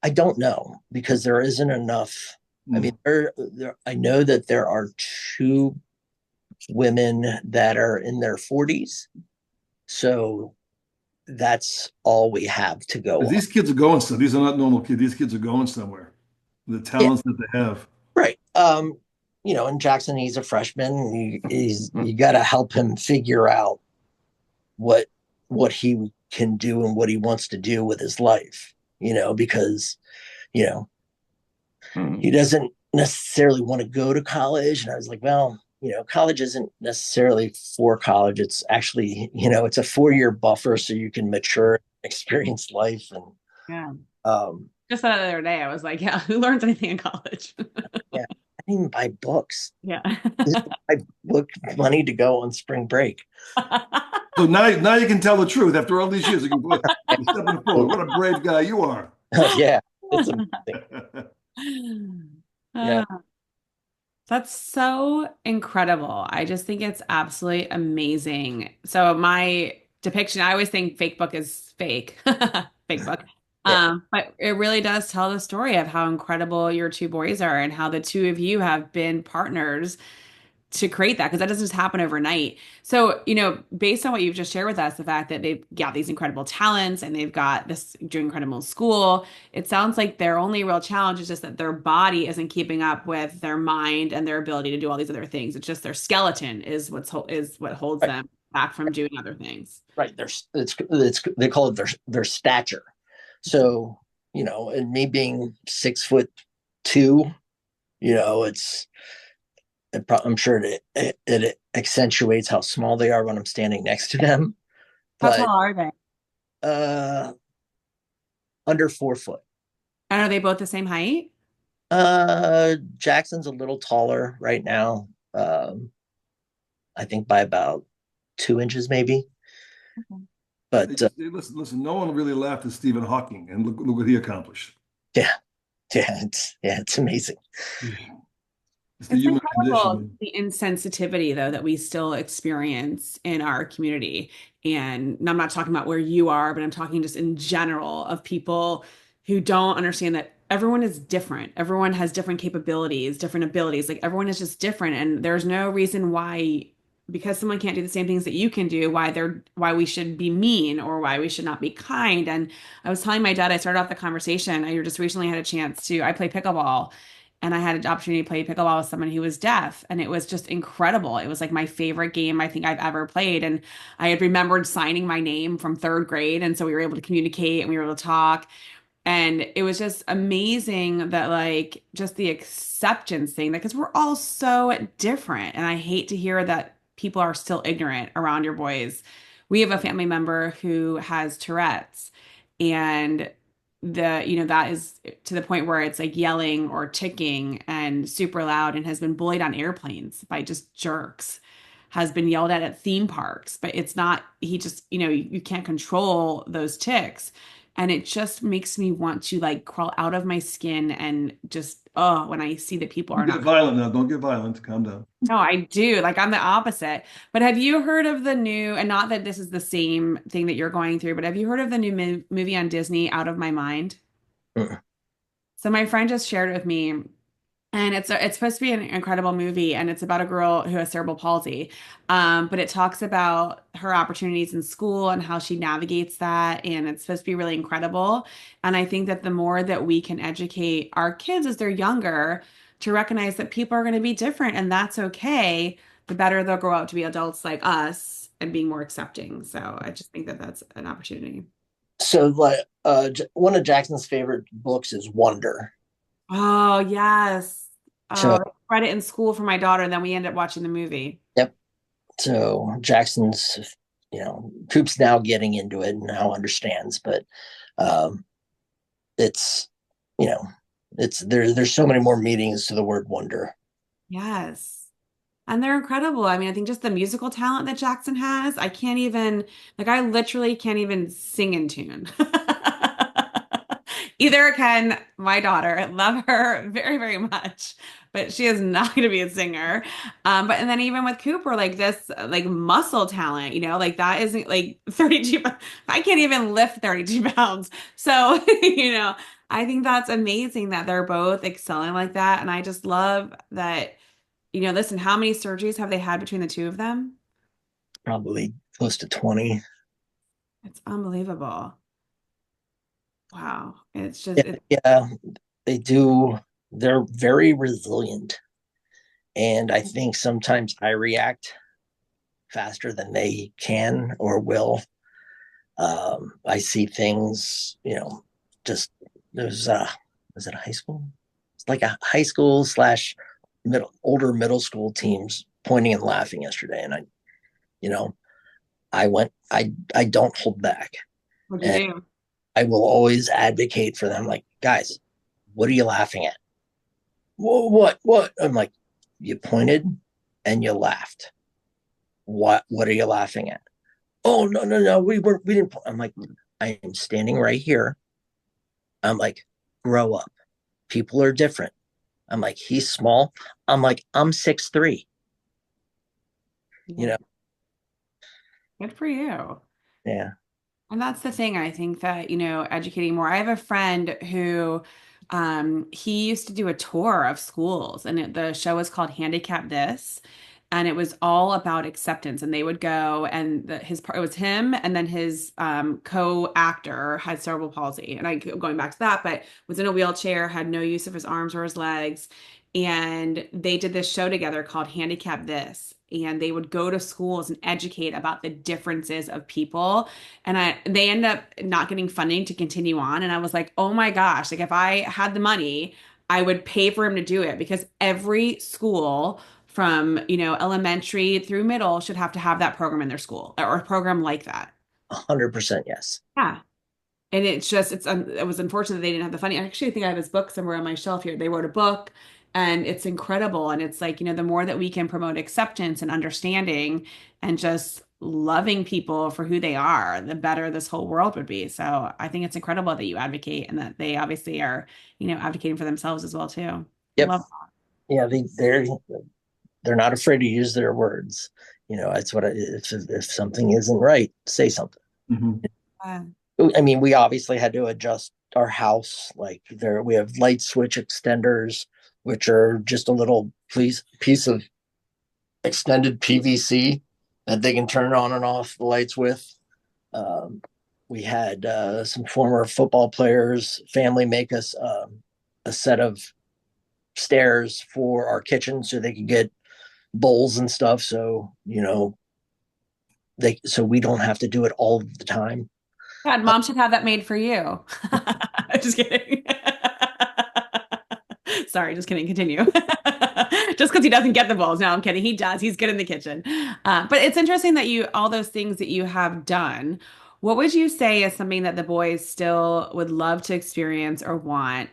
I don't know because there isn't enough. I mean, Hmm. I know that there are two women that are in their 40s, so that's all we have to go But on. these kids are going somewhere. These are not normal kids. These kids are going somewhere. The Yeah, talents that they have. right. And Jackson, he's a freshman. You got to help him figure out what what he can do and what he wants to do with his life. Because you know he doesn't necessarily want to go to college. And I was like, well, college isn't necessarily for college. It's actually, it's a 4-year buffer so you can mature, experience life. And Yeah. um, Just the other day, I was like, yeah, who learns anything in college? yeah, I didn't even buy books. Yeah. I book money to go on spring break. So now you can tell the truth after all these years. You can put you're stepping forward. What a brave guy you are. Yeah, it's amazing. Yeah. Uh, that's so incredible. I just think it's absolutely amazing. So my depiction, I always think fake book is fake, fake book. Yeah. But it really does tell the story of how incredible your two boys are and how the two of you have been partners to create that because that doesn't just happen overnight. So, based on what you've just shared with us, the fact that they've got these incredible talents and they've got this doing incredible school, it sounds like their only real challenge is just that their body isn't keeping up with their mind and their ability to do all these other things. It's just their skeleton is what holds Right. them back from doing other things. Right. They call it their stature. So, and me being 6'2", it's I'm sure it accentuates how small they are when I'm standing next to them. How But tall are they? uh, under 4 foot. And are they both the same height? Jackson's a little taller right now. I think by about 2 inches, maybe. Okay. But Listen. No one really laughed at Stephen Hawking, and look what he accomplished. yeah, it's amazing. It's the It's human incredible condition. the insensitivity, though, that we still experience in our community. And I'm not talking about where you are, but I'm talking just in general of people who don't understand that everyone is different. Everyone has different capabilities, different abilities. Like everyone is just different. And there's no reason why, because someone can't do the same things that you can do, why we should be mean or why we should not be kind. And I was telling my dad, I started off the conversation. I just recently had a chance I play pickleball. And I had an opportunity to play pickleball with someone who was deaf, and it was just incredible. It was like my favorite game I think I've ever played. And I had remembered signing my name from third grade. And so we were able to communicate and we were able to talk. And it was just amazing that, like, just the acceptance thing, because we're all so different. And I hate to hear that people are still ignorant around your boys. We have a family member who has Tourette's, and that is to the point where it's like yelling or ticking and super loud and has been bullied on airplanes by just jerks, has been yelled at theme parks, but it's not, he just, you can't control those ticks. And it just makes me want to like crawl out of my skin and just, oh, when I see that people are Don't get not. violent now. Don't get violent. Calm down. No, I do. Like I'm the opposite. But have you heard of the new, and not that this is the same thing that you're going through, but have you heard of the new movie on Disney, Out of My Mind? Mm. So my friend just shared it with me, and it's supposed to be an incredible movie, and it's about a girl who has cerebral palsy. But it talks about her opportunities in school and how she navigates that, and it's supposed to be really incredible. And I think that the more that we can educate our kids as they're younger to recognize that people are going to be different, and that's okay, the better they'll grow up to be adults like us and being more accepting. So I just think that that's an opportunity. So, like, one of Jackson's favorite books is Wonder. Oh, yes. So, Oh, I read it in school for my daughter, and then we ended up watching the movie. yep. So Jackson's, Coop's now getting into it and now understands. But Um, it's, you know, there's so many more meanings to the word wonder. Yes. And they're incredible. I mean, I think just the musical talent that Jackson has, I can't even, like, I literally can't even sing in tune. Either can my daughter. I love her very, very much, but she is not going to be a singer. But and then even with Cooper, like this, like muscle talent, like that isn't like 32. I can't even lift 32 pounds. So, I think that's amazing that they're both excelling like that. And I just love that. Listen, how many surgeries have they had between the two of them? Probably close to 20. It's unbelievable. Wow. It's just, Yeah, yeah, they do. They're very resilient. And I think sometimes I react faster than they can or will. I see things, just there's was it high school? It's like a high school slash older middle school teams pointing and laughing yesterday. And you know, I don't hold back. what'd you And do? I will always advocate for them. Like, guys, what are you laughing at? Whoa, what? I'm like, you pointed and you laughed. What are you laughing at? Oh, no, we didn't. I'm like, I am standing right here. I'm like, grow up. People are different. I'm like, he's small. I'm like, I'm 6'3". You Yeah. know, Good for you. yeah, And that's the thing, I think that, educating more. I have a friend who he used to do a tour of schools and the show was called Handicap This. And it was all about acceptance. And they would go and it was him and then his co-actor had cerebral palsy. And I going back to that, but was in a wheelchair, had no use of his arms or his legs. And they did this show together called Handicap This. And they would go to schools and educate about the differences of people and they end up not getting funding to continue on. And I was like, oh my gosh, like if I had the money, I would pay for him to do it because every school from, elementary through middle should have to have that program in their school or a program like that. 100% yes. Yeah. And it was unfortunate that they didn't have the funding. I actually think I have his book somewhere on my shelf here. They wrote a book and it's incredible. And it's like, the more that we can promote acceptance and understanding and just loving people for who they are, the better this whole world would be. So I think it's incredible that you advocate and that they obviously are, advocating for themselves as well too. Yep. Love Yeah, they're not afraid to use their words. It's if something isn't right, say something. Mhm. that. I mean, we obviously had to adjust our house. Like we have light switch extenders, which are just a little piece of extended PVC that they can turn on and off the lights with. Um, we had some former football players' family make us a set of stairs for our kitchen so they could get bowls and stuff. So so we don't have to do it all the time. God, mom should have that made for you. Just kidding. Sorry, just kidding. Continue. Just because he doesn't get the balls. No, I'm kidding. He does. He's good in the kitchen. But it's interesting that all those things that you have done, what would you say is something that the boys still would love to experience or want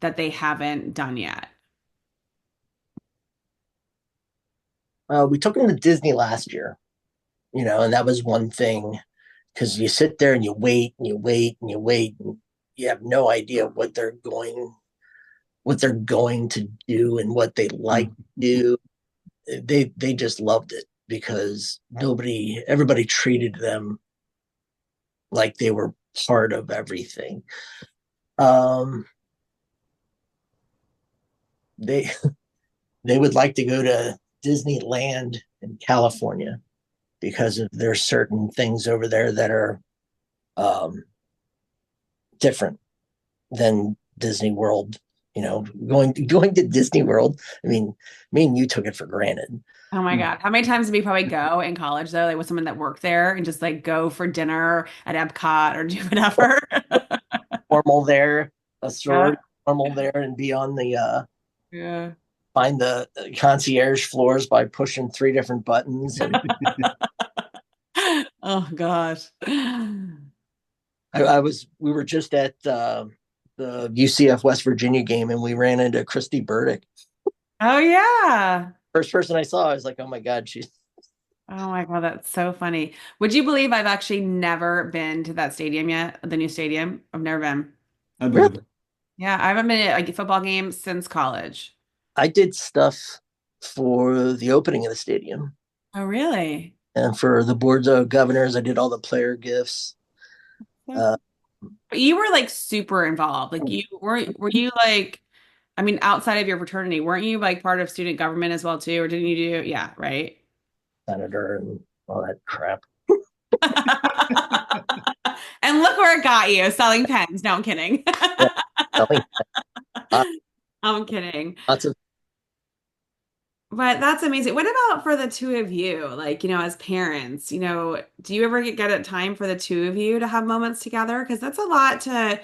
that they haven't done yet? We took them to Disney last year, and that was one thing because you sit there and you wait and you wait and you wait and you have no idea what they're going to do and what they like to do. They just loved it because everybody treated them like they were part of everything. Um, they they would like to go to Disneyland in California because of there's certain things over there that are um, different than Disney World. Going to Disney World. I mean, me and you took it for granted. Oh my God. How many times did we probably go in college though, like with someone that worked there and just like go for dinner at Epcot or do whatever? Normal there, a Yeah. sorority normal there, and be on the Yeah. find the concierge floors by pushing three different buttons and Oh gosh. We were just at the UCF West Virginia game, and we ran into Christy Burdick. Oh yeah. First person I saw, I was like, oh my God, she's Oh my God, that's so funny. Would you believe I've actually never been to that stadium yet, the new stadium? I've never been. I believe really. it. Yeah, I haven't been at a football game since college. I did stuff for the opening of the stadium. Oh, really? And for the boards of governors, I did all the player gifts. So Uh, But you were like super involved. Like you were you like, I mean, outside of your fraternity, weren't you like part of student government as well too? Or didn't you do, yeah, right? Senator and all that crap. And look where it got you, selling pens. No, I'm kidding. Yeah, selling I'm kidding. lots of. But that's amazing. What about for the two of you? Like, as parents, do you ever get a time for the two of you to have moments together? Because that's a lot to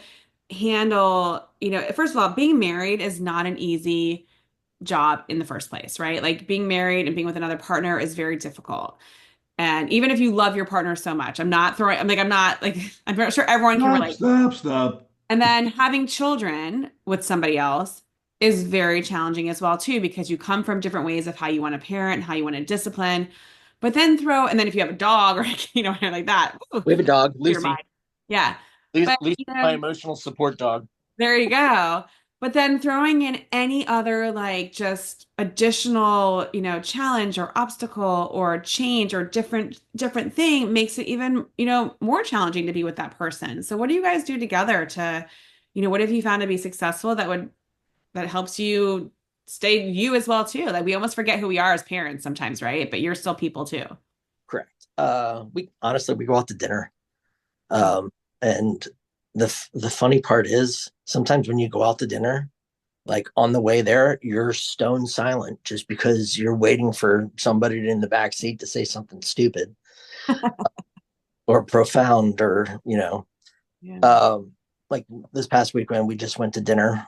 handle. First of all, being married is not an easy job in the first place, right? Like being married and being with another partner is very difficult. And even if you love your partner so much, I'm not like, I'm not sure everyone can Stop, relate. stop, stop. And then having children with somebody else is very challenging as well too, because you come from different ways of how you want to parent, how you want to discipline. And then if you have a dog or like that, ooh, We have a dog, your Lucy. mind. Yeah. But Lucy, my emotional support dog. there you go. But then throwing in any other like just additional, challenge or obstacle or change or different thing makes it even, more challenging to be with that person. So what do you guys do together to, what have you found to be successful that helps you stay you as well too? Like we almost forget who we are as parents sometimes, right? But you're still people too. Correct. We honestly we go out to dinner. And the funny part is sometimes when you go out to dinner, like on the way there, you're stone silent just because you're waiting for somebody in the back seat to say something stupid or profound or Yeah. like this past weekend we just went to dinner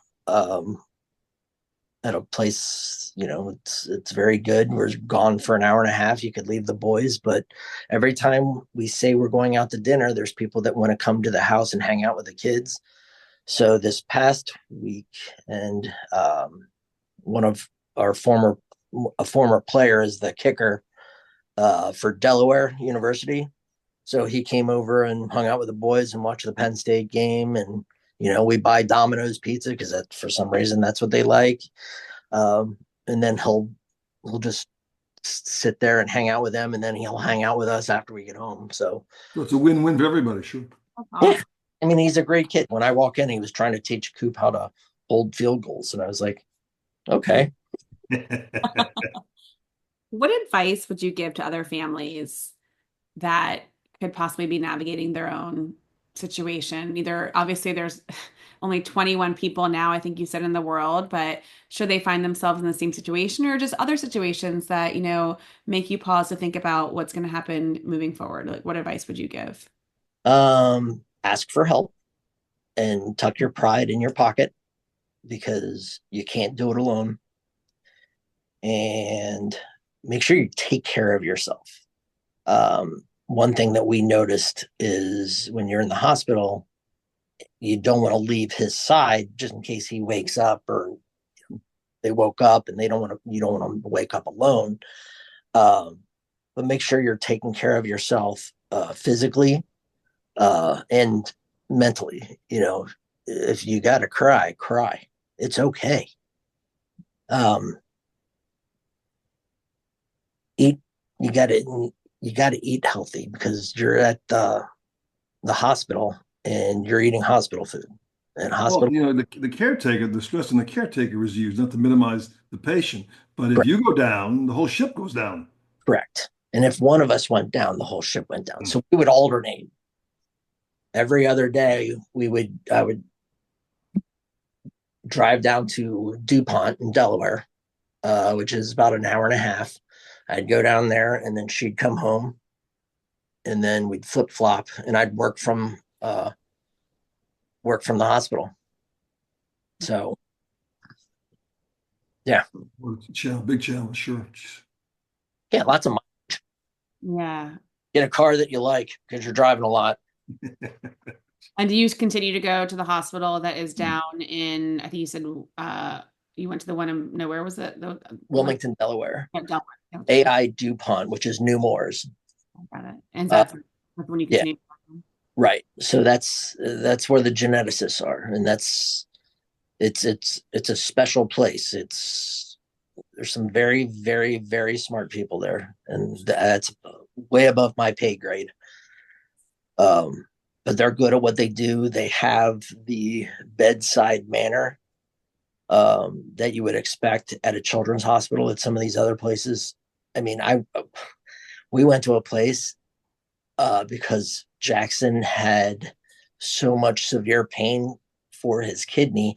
at a place, it's very good. We're gone for an hour and a half. You could leave the boys, but every time we say we're going out to dinner, there's people that want to come to the house and hang out with the kids. So this past week, and one of our a former player is the kicker for Delaware University. So he came over and hung out with the boys and watched the Penn State game. And, we buy Domino's pizza because that for some reason that's what they like. And then he'll just sit there and hang out with them. And then he'll hang out with us after we get home. So So it's a win-win for everybody, sure. That's yeah, awesome. I mean, he's a great kid. When I walk in, he was trying to teach Coop how to hold field goals. And I was like, okay. What advice would you give to other families that could possibly be navigating their own situation? Either, obviously, there's only 21 people now, I think you said, in the world, but should they find themselves in the same situation or just other situations that, make you pause to think about what's going to happen moving forward? Like, what advice would you give? Ask for help and tuck your pride in your pocket because you can't do it alone. And make sure you take care of yourself. One thing that we noticed is when you're in the hospital, you don't want to leave his side just in case he wakes up or they woke up and you don't want to wake up alone. But make sure you're taking care of yourself physically and mentally. If you got to cry, cry. It's okay. Um, eat. You got to eat healthy because you're at the hospital and you're eating hospital food and Well, hospital. the caretaker, the stress on the caretaker is used not to minimize the patient. But if Correct. you go down, the whole ship goes down. Correct. And if one of us went down, the whole ship went down. So we would alternate. Every other day, I would drive down to DuPont in Delaware, which is about an hour and a half. I'd go down there, and then she'd come home, and then we'd flip flop, and I'd work from the hospital. So yeah, Well, it's a challenge, big challenge, sure. yeah, lots of money. Yeah. Get a car that you like because you're driving a lot. And do you continue to go to the hospital that is down in, I think you said you went to the one in, no, where was it? The one Wilmington, Delaware. at Delaware. Okay. AI DuPont, which is Nemours. Got it. And Uh, that's when you yeah, continue. right. So that's where the geneticists are, and it's a special place. There's some very, very, very smart people there, and that's way above my pay grade. But they're good at what they do. They have the bedside manner that you would expect at a children's hospital at some of these other places. I mean, I we went to a place because Jackson had so much severe pain for his kidney.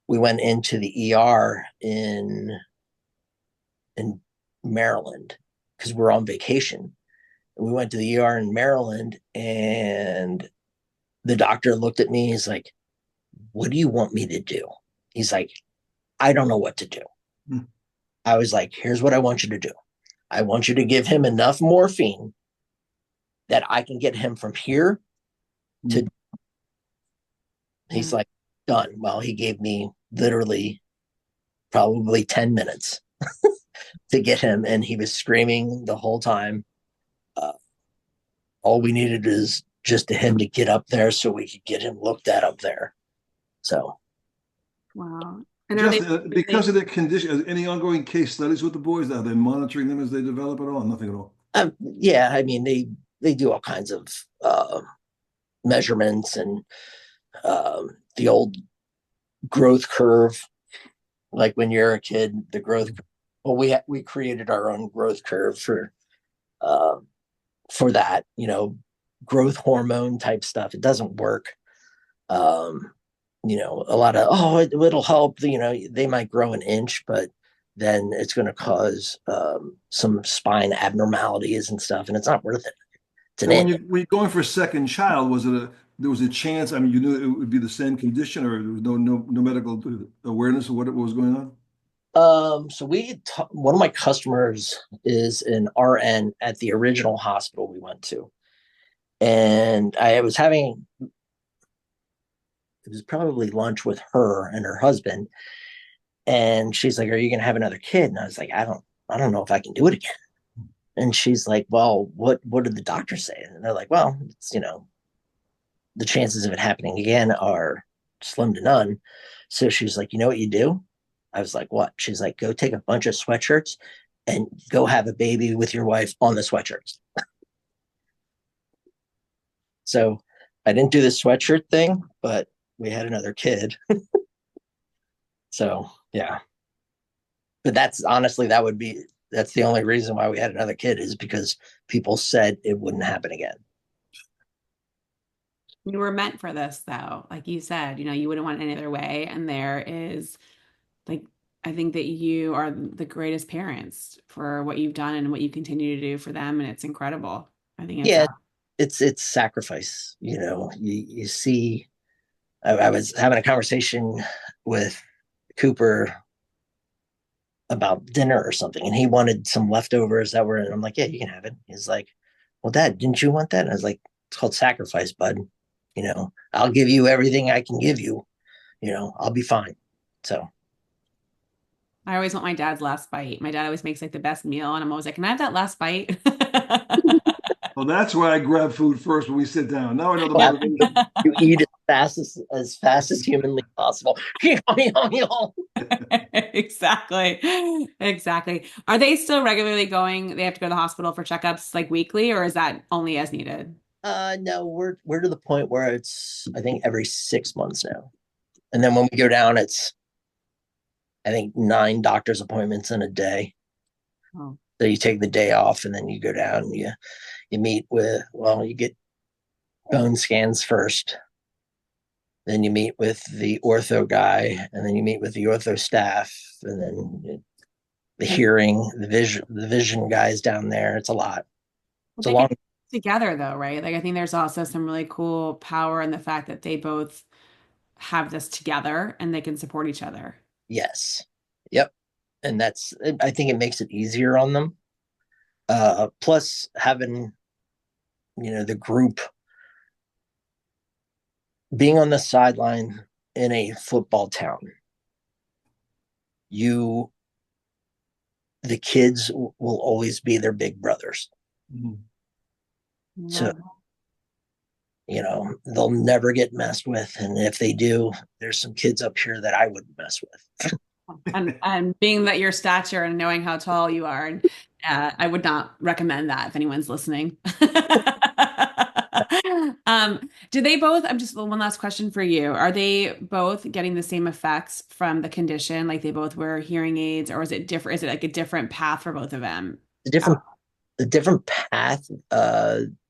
We went into the ER in Maryland because we're on vacation. We went to the ER in Maryland, and the doctor looked at me. He's like, "What do you want me to do?" He's like, "I don't know what to do." Hmm. I was like, "Here's what I want you to do. I want you to give him enough morphine that I can get him from here to." He's Yeah. like, "Done." Well, he gave me literally probably 10 minutes to get him, and he was screaming the whole time. Uh, all we needed is just him to get up there so we could get him looked at up there. So, Wow. And are they, Justin, because of their condition, any ongoing case studies with the boys? Are they monitoring them as they develop at all? Nothing at all. yeah, I mean, they do all kinds of measurements and the old growth curve. Like when you're a kid, the growth. Well, we created our own growth curve uh, for that, growth hormone type stuff. It doesn't work. Um, a lot of, oh, it'll help. They might grow an inch, but then it's going to cause some spine abnormalities and stuff, and it's not worth it. It's an And when inch. you're going for a second child, there was a chance? I mean, you knew it would be the same condition, or there was no medical awareness of what was going on? So one of my customers is an RN at the original hospital we went to, and I was having it was probably lunch with her and her husband, and she's like, "Are you gonna have another kid?" And I was like, "I don't know if I can do it again." And she's like, "Well, what did the doctor say?" And they're like, "Well, the chances of it happening again are slim to none." So she's like, "You know what you do?" I was like, "What?" She's like, "Go take a bunch of sweatshirts and go have a baby with your wife on the sweatshirts." So I didn't do the sweatshirt thing, but we had another kid. So yeah. But that's honestly, that's the only reason why we had another kid is because people said it wouldn't happen again. you were meant for this though. Like you said, you wouldn't want it any other way. And there is like, I think that you are the greatest parents for what you've done and what you continue to do for them. And it's incredible. I think it's, Yeah, it's sacrifice. You see, I was having a conversation with Cooper about dinner or something, and he wanted some leftovers that were, and I'm like, "Yeah, you can have it." He's like, "Well, Dad, didn't you want that?" And I was like, "It's called sacrifice, bud. I'll give you everything I can give you. I'll be fine." So I always want my dad's last bite. My dad always makes like the best meal. And I'm always like, can I have that last bite? Well, that's why I grab food first when we sit down. Now I know the yeah, motivation. you eat as fast as humanly possible. Exactly. Exactly. Are they still regularly going? They have to go to the hospital for checkups like weekly, or is that only as needed? No, we're to the point where it's I think every 6 months now, and then when we go down, it's I think 9 doctor's appointments in a day. Oh, So you take the day off, and then you go down. And you meet with you get bone scans first, then you meet with the ortho guy, and then you meet with the ortho staff, and then the hearing, the vision guys down there. It's a lot. well, It's a they can long. do it together though, right? Like I think there's also some really cool power in the fact that they both have this together and they can support each other. Yes. Yep. And I think it makes it easier on them. Plus having the group being on the sideline in a football town, you the kids will always be their big brothers. Mhm. So, Love they'll never get messed with. And if they do, there's some kids up here that I wouldn't mess with. and being that your stature and knowing how tall you are, and I would not recommend that if anyone's listening. Do they both, I'm just one last question for you. Are they both getting the same effects from the condition? Like they both wear hearing aids, or is it different? Is it like a different path for both of them? The different path.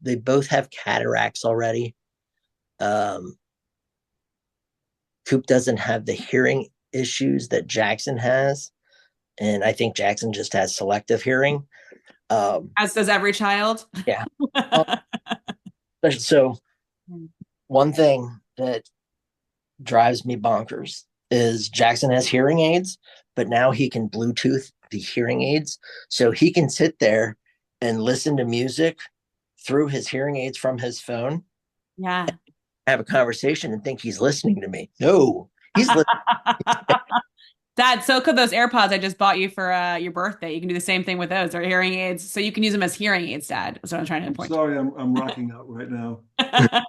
They both have cataracts already. Um, Coop doesn't have the hearing issues that Jackson has, and I think Jackson just has selective hearing. As does every child. Yeah. Um, so one thing that drives me bonkers is Jackson has hearing aids, but now he can Bluetooth the hearing aids. So he can sit there and listen to music through his hearing aids from his phone, Yeah. have a conversation and think he's listening to me. No, he's listening. Dad, so could those AirPods I just bought you for your birthday. You can do the same thing with those. They're hearing aids, so you can use them as hearing aids, Dad. That's what I'm trying to I'm point sorry, I'm rocking out right now. to.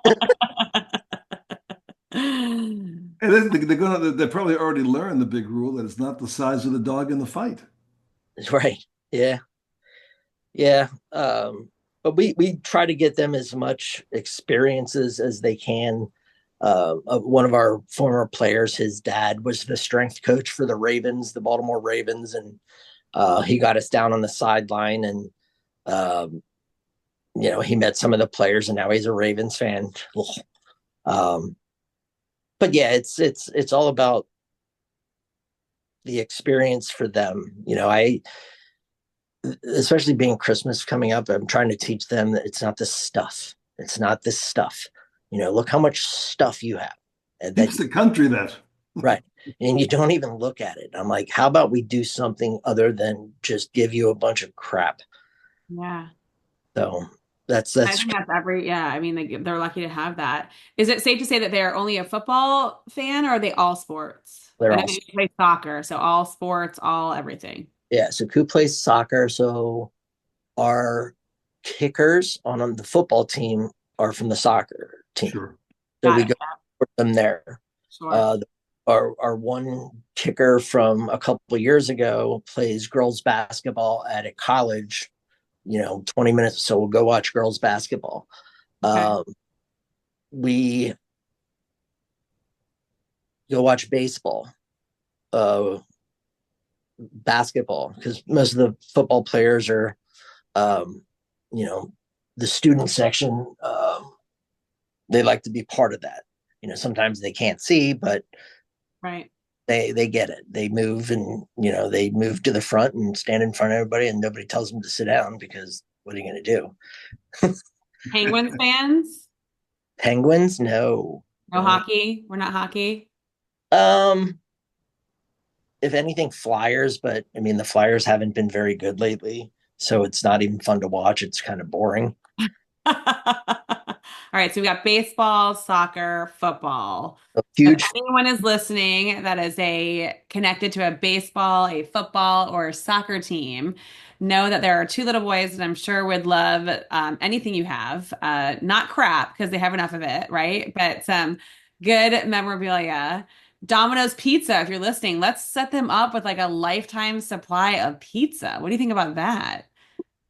And they probably already learned the big rule that it's not the size of the dog in the fight. Right. Yeah. Yeah. But we try to get them as much experiences as they can. One of our former players, his dad was the strength coach for the Ravens, the Baltimore Ravens, and he got us down on the sideline, and um, he met some of the players, and now he's a Ravens fan. um, but yeah, it's all about the experience for them. I especially being Christmas coming up, I'm trying to teach them that it's not this stuff. It's not this stuff. Look how much stuff you have. And that Teach the country that. right. And you don't even look at it. I'm like, how about we do something other than just give you a bunch of crap? Yeah. So I that's think that's yeah. I mean, they're lucky to have that. Is it safe to say that they're only a football fan or are they all sports? I they're know all they play soccer, so all sports, all everything. yeah. So Coop plays soccer. So our kickers on the football team are from the soccer team. Sure. So Got we it. go for them there. Sure. Uh, our one kicker from a couple of years ago plays girls basketball at a college, 20 minutes. So we'll go watch girls basketball. Okay. Um, we go watch baseball, uh, basketball, because most of the football players are, um, you know, the student section. They like to be part of that. Sometimes they can't see, but Right. they get it. They move and they move to the front and stand in front of everybody, and nobody tells them to sit down because what are you going to do? Penguins fans? Penguins? No, No no. hockey? We're not hockey. Um, if anything, Flyers, but I mean the Flyers haven't been very good lately, so it's not even fun to watch. It's kind of boring. All right, so we got baseball, soccer, football. A If huge anyone is listening that is connected to a baseball, a football, or a soccer team, know that there are two little boys that I'm sure would love anything you have. Not crap because they have enough of it, right? But some good memorabilia. Domino's Pizza, if you're listening, let's set them up with like a lifetime supply of pizza. What do you think about that?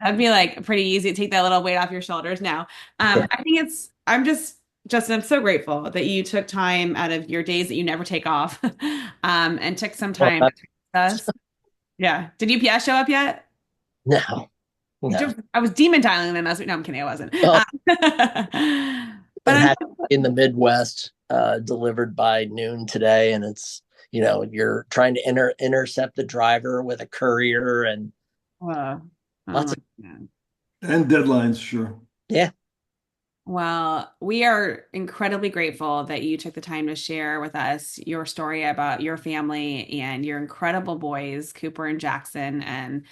That'd be like pretty easy to take that little weight off your shoulders now. yeah. I think Justin, I'm so grateful that you took time out of your days that you never take off, and took some Well, time to talk with us. Yeah. Did UPS show up yet? no, no. I was demon dialing them. No, I'm kidding. I wasn't. Well, But it I'm, had to be in the Midwest, delivered by noon today, and it's you're trying to intercept the driver with a courier and uh, oh lots my of God. And deadlines, sure. yeah. Well, we are incredibly grateful that you took the time to share with us your story about your family and your incredible boys, Cooper and Jackson, and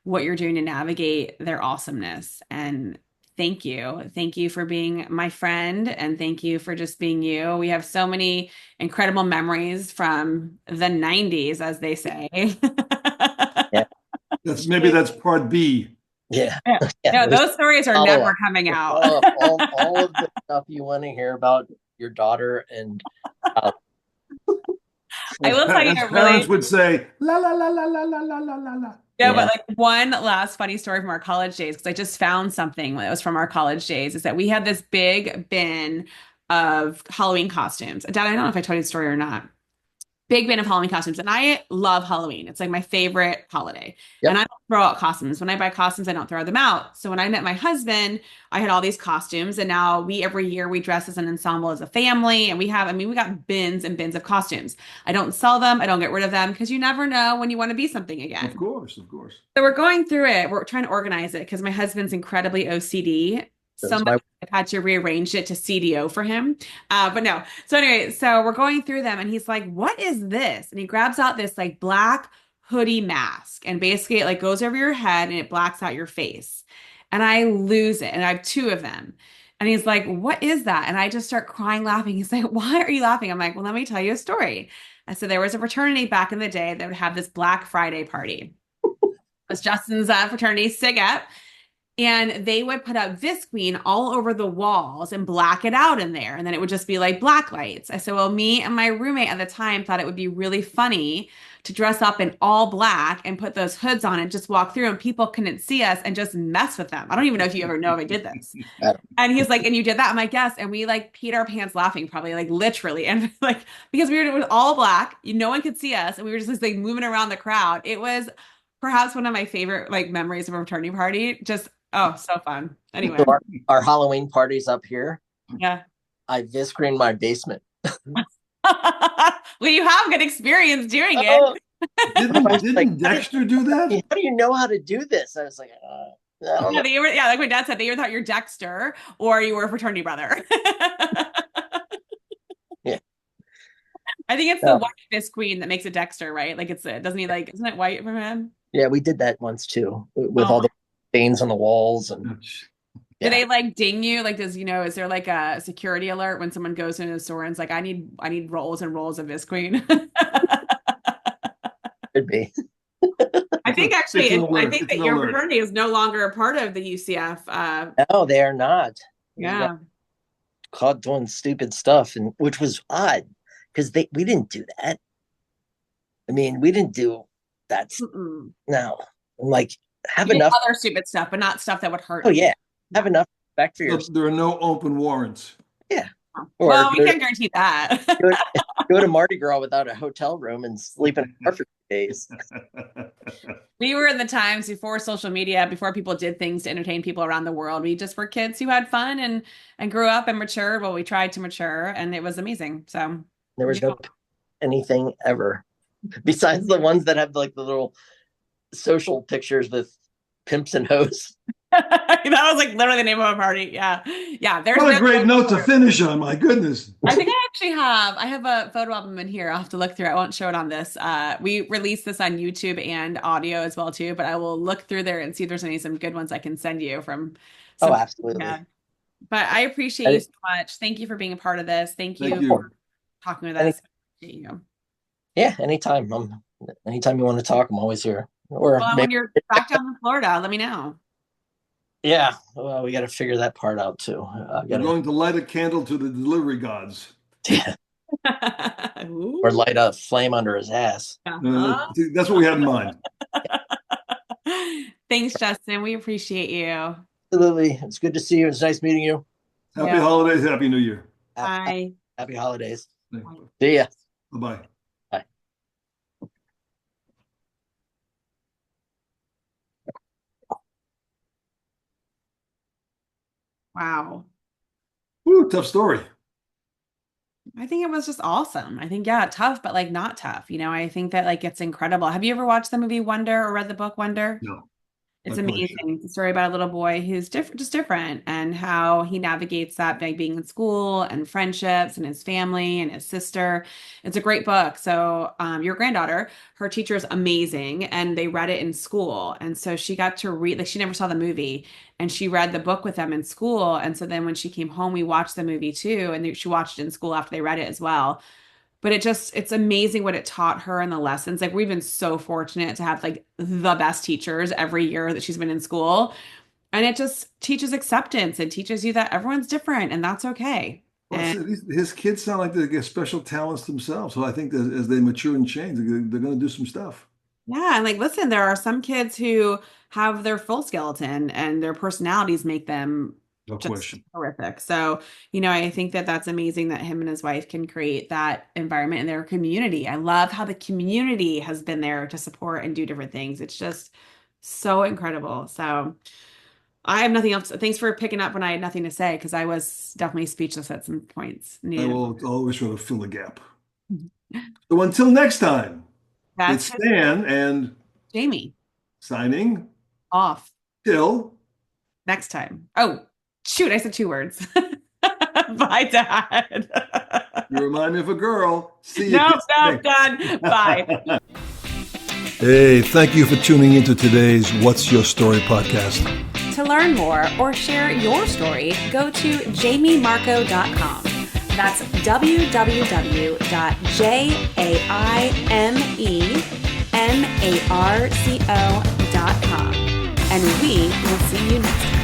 what you're doing to navigate their awesomeness. And Thank you. Thank you for being my friend and thank you for just being you. We have so many incredible memories from the 90s, as they say. Yeah. That's part B. Yeah. Yeah. Yeah. No, There's those stories are follow never up. coming There's out. follow up. All of the stuff you want to hear about your daughter and uh, I will tell you As a parents really would say, la la la la la la la la la la. no, but yeah. like one last funny story from our college days, because I just found something that was from our college days, is that we had this big bin of Halloween costumes. Dad, I don't know if I told you the story or not. Big bin of Halloween costumes. And I love Halloween. It's like my favorite holiday. And Yep. I don't throw out costumes. When I buy costumes, I don't throw them out. So when I met my husband, I had all these costumes. And now every year we dress as an ensemble as a family. And we got bins and bins of costumes. I don't sell them. I don't get rid of them because you never know when you want to be something Of again. course, of course. So we're going through it. We're trying to organize it because my husband's incredibly OCD. So That's much my I've had to rearrange it to CDO for him. But no. So anyway, so we're going through them and he's like, "What is this?" And he grabs out this like black hoodie mask and basically it like goes over your head and it blacks out your face. And I lose it. And I have two of them. And he's like, "What is that?" And I just start crying, laughing. He's like, "Why are you laughing?" I'm like, "Well, let me tell you a story." And so there was a fraternity back in the day that would have this Black Friday party. Was Justin's fraternity, SIG Up, and they would put up Visqueen all over the walls and black it out in there. And then it would just be like black lights. I said, well, me and my roommate at the time thought it would be really funny to dress up in all black and put those hoods on and just walk through and people couldn't see us and just mess with them. I don't even know if you ever know if I did this. I don't- And he's like, and you did that? I'm like, yes. And we like peed our pants laughing, probably like literally. And like, because we were it was all black, no one could see us. And we were just like moving around the crowd. It was perhaps one of my favorite like memories of a fraternity party. Just, oh, so fun. So Anyway, our Halloween parties up here, yeah. I viscreen my basement. Well, you have good experience doing it. Oh, Didn't I was like, didn't Dexter do that? how do you know how to do this? I was like, I don't Yeah, know. they were, yeah, like my dad said, they either thought you're Dexter or you were a fraternity brother. Yeah. I think it's the No. white fist queen that makes it Dexter, right? Like doesn't he like, isn't it white for him? Yeah, we did that once too, with Oh, all the stains on the walls and do yeah, they like ding you? Like, is there like a security alert when someone goes into the store and it's like, I need rolls and rolls of Visqueen? could be. I think actually, It's an I alert. think It's that an your alert. fraternity is no longer a part of the UCF. No, they are not. We got Yeah. caught doing stupid stuff, and which was odd because they we didn't do that. I mean, we didn't do that. Mm-mm. No, I'm like, have You did enough. other stupid stuff, but not stuff that would hurt Oh people. yeah, have enough respect for So yourself. there are no open warrants. Yeah, or Well, we go to, can't guarantee that. go to go to Mardi Gras without a hotel room and sleep in a car for 3 days. We were in the times before social media, before people did things to entertain people around the world. We just were kids who had fun and grew up and matured. Well, we tried to mature, and it was amazing. So, There was yeah. no anything ever besides the ones that have like the little social pictures with pimps and hoes. That was like literally the name of a party. Yeah, yeah. There's What a no. great note to finish on. My goodness. I think I have a photo album in here. I'll have to look through. I won't show it on this. We released this on YouTube and audio as well too, but I will look through there and see if there's some good ones I can send you from Oh, some. absolutely. Yeah. But I appreciate you so much. Thank you for being a part of this. Thank Thank you for you. talking with Any, us. Appreciate you. yeah, anytime. Anytime you want to talk, I'm always here. Or Well, when maybe, you're back down in Florida, let me know. yeah, well, we got to figure that part out too. We're going to light a candle to the delivery gods. Ooh. or light a flame under his ass. Uh-huh. That's what we had in mind. Thanks, Justin. We appreciate you. Absolutely. It's good to see you. It's nice meeting you. Happy Yeah. holidays. Happy New Year. Bye. Happy holidays. Bye See ya. bye. Bye. Wow. Woo, tough story. I think it was just awesome. I think, yeah, tough, but like not tough. I think that like it's incredible. Have you ever watched the movie Wonder or read the book Wonder? No. I It's probably should. amazing. It's a story about a little boy who's different, just different, and how he navigates that by being in school and friendships and his family and his sister. It's a great book. So, your granddaughter, her teacher's amazing, and they read it in school. And so she got to read, like, she never saw the movie, and she read the book with them in school. And so then when she came home, we watched the movie too, and she watched it in school after they read it as well. But it's amazing what it taught her and the lessons. Like, we've been so fortunate to have like the best teachers every year that she's been in school. And it just teaches acceptance and teaches you that everyone's different and that's okay. Well, And his kids sound like they get special talents themselves. So I think that as they mature and change, they're going to do some stuff. yeah, and like, listen, there are some kids who have their full skeleton and their personalities make them No just question. horrific. So, I think that that's amazing that him and his wife can create that environment in their community. I love how the community has been there to support and do different things. It's just so incredible. So, I have nothing else. Thanks for picking up when I had nothing to say because I was definitely speechless at some points. I Needed. will always try to fill the gap. So until next time, it's That's just Stan and Jamie signing off. till. Next time. Oh, shoot, I said two words. Bye, Dad. You remind me of a girl. See you. Nope, nope, done. Bye. Hey, thank you for tuning into today's What's Your Story podcast. To learn more or share your story, go to jamiemarco.com. That's www.jamiemarco.com. And we will see you next time.